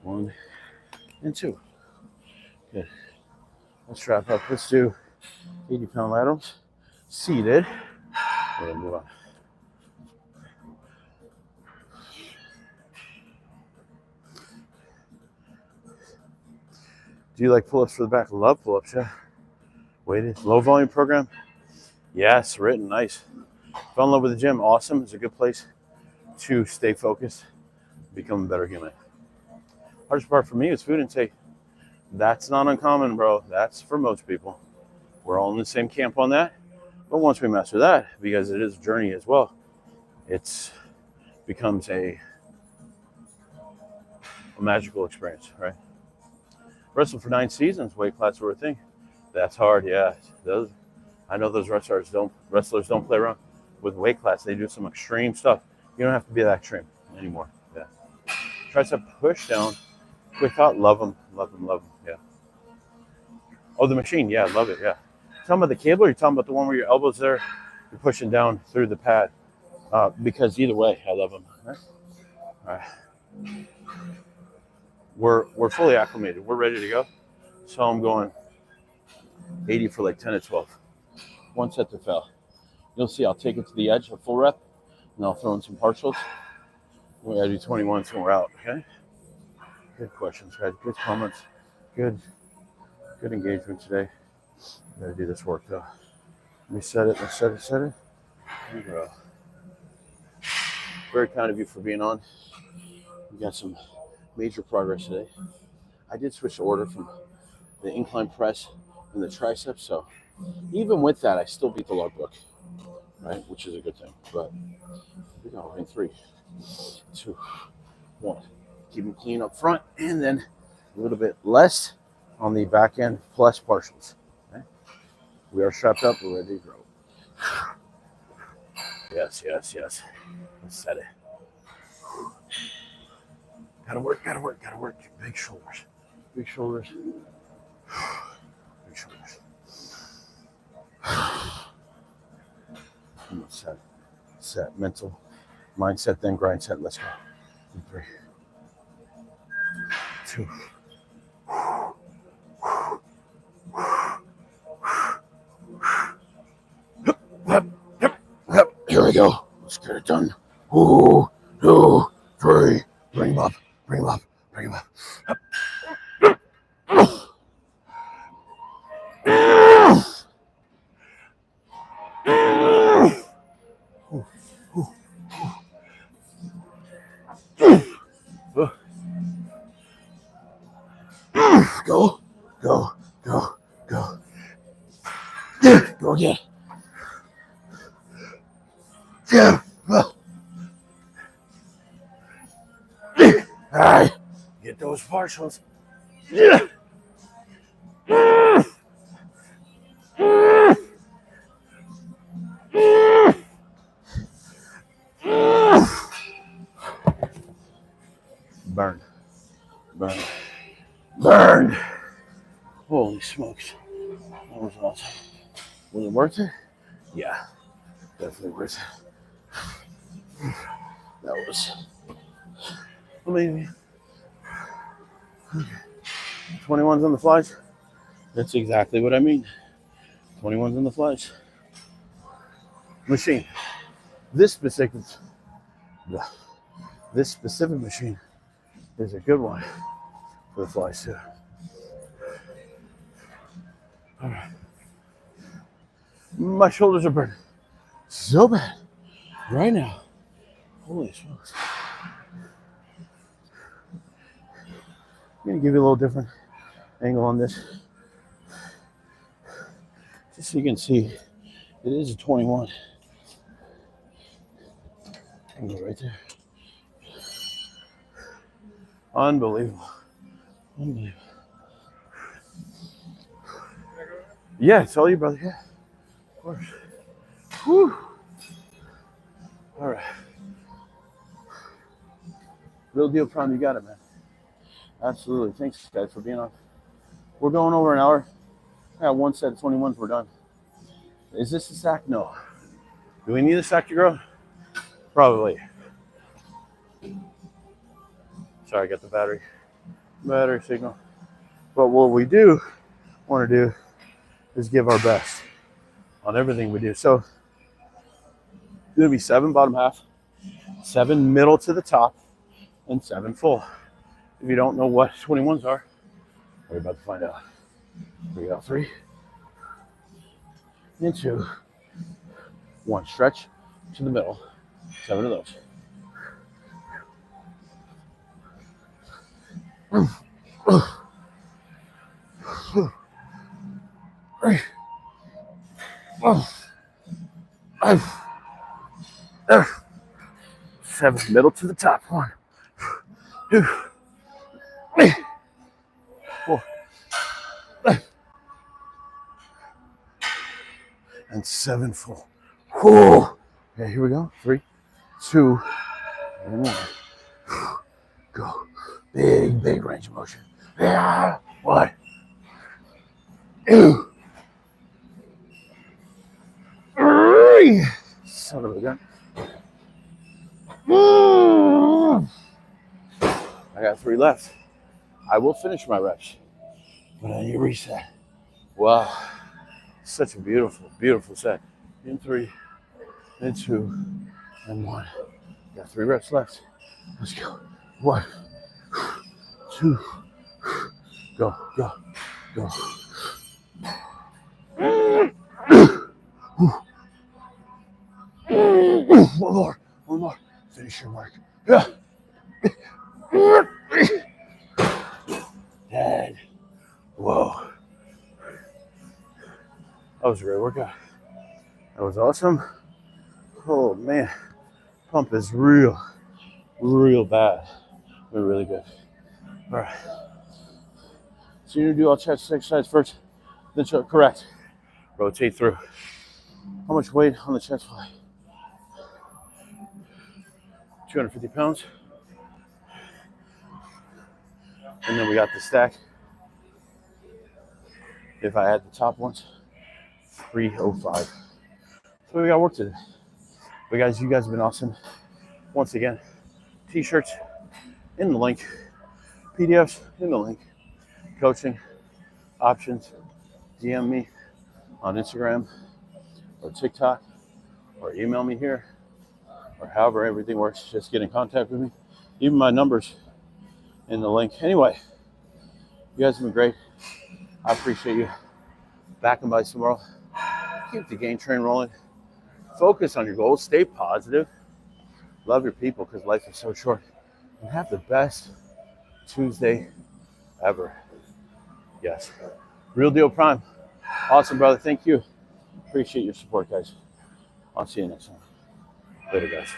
1 and 2. Good. Let's wrap up. Let's do 80-pound laterals. Seated. We're going to move on. Do you like pull-ups for the back? Love pull-ups, yeah. Weighted. Low volume program? Yes, written. Nice. Fell in love with the gym. Awesome. It's a good place to stay focused, become a better human. Hardest part for me is food intake. That's not uncommon, bro. That's for most people. We're all in the same camp on that. But once we master that, because it is a journey as well, it becomes a magical experience, right? Wrestled for 9 seasons, weight class were a thing. That's hard, yeah. I know those wrestlers don't play around with weight class. They do some extreme stuff. You don't have to be that extreme anymore. Yeah. Tricep push down. Quick out. Love them. Yeah. Oh, the machine. Yeah, love it. Yeah. Talking about the cable, or you're talking about the one where your elbows there, you're pushing down through the pad. Because either way, I love them. All right. We're fully acclimated. We're ready to go. So I'm going 80 for like 10 to 12. 1 set to fail. You'll see I'll take it to the edge, a full rep, and I'll throw in some partials. We gotta do 21 so we're out, okay? Good questions, guys. Good comments. Good engagement today. Gotta do this work though. Let me set it. There you go. Very kind of you for being on. We got some major progress today. I did switch the order from the incline press and the triceps, so even with that, I still beat the logbook, right? Which is a good thing. But we go in 3, 2, 1. Keep them clean up front, and then a little bit less on the back end plus partials. Okay? We are strapped up. We're ready to go. Yes. Let's set it. Gotta work. Big shoulders. Set. Mental. Mindset, then grind set. Let's go. 3, 2. Here we go. Let's get it done. 1, 2, 3. Bring him up. Go. Go again. Yeah. All right. Get those partials. Yeah. Burn. Holy smokes. That was awesome. Was it worth it? Yeah. Definitely worth it. That was amazing. 21s on the flies. That's exactly what I mean. 21s on the flies. Machine. This specific machine is a good one for the flies too. All right. My shoulders are burning so bad right now. Holy smokes. I'm going to give you a little different angle on this. Just so you can see, it is a 21. Angle right there. Unbelievable. Yeah, it's all you, brother. Yeah, of course. Whew. All right. Real deal, Prime. You got it, man. Absolutely. Thanks, guys, for being on. We're going over an hour. I got 1 set of 21s. We're done. Is this a sack? No. Do we need a sack to grow? Probably. Sorry, I got the battery signal. But what we do want to do is give our best on everything we do. So it's going to be 7 bottom half, 7 middle to the top, and 7 full. If you don't know what 21s are, we're about to find out. We got 3 and 2. 1 stretch to the middle. 7 of those. Seven, middle to the top. 1, 2, 3, 4, and 7 full. Whew. Okay, here we go. 3, 2, and 1. Go. Big range of motion. Yeah. 1, 2, 3. Son of a gun. I got 3 left. I will finish my reps, but I need to reset. Wow. Such a beautiful set. In 3, and 2, and 1. Got 3 reps left. Let's go. 1, 2, go. One more. Finish your mark. Yeah. Dead. Whoa. That was a great workout. That was awesome. Oh man, pump is real bad. We're really good. All right. So you're gonna do all chest exercise first, then correct. Rotate through. How much weight on the chest fly? 250 pounds. And then we got the stack. If I add the top ones, 305. So we got work to do. But guys, you guys have been awesome. Once again, t-shirts in the link, PDFs in the link, coaching options. DM me on Instagram or TikTok or email me here or however everything works. Just get in contact with me. Even my number's in the link. Anyway, you guys have been great. I appreciate you. Back and by tomorrow. Keep the game train rolling. Focus on your goals. Stay positive. Love your people because life is so short. And have the best Tuesday ever. Yes. Real Deal Prime. Awesome, brother. Thank you. Appreciate your support, guys. I'll see you next time. Later, guys.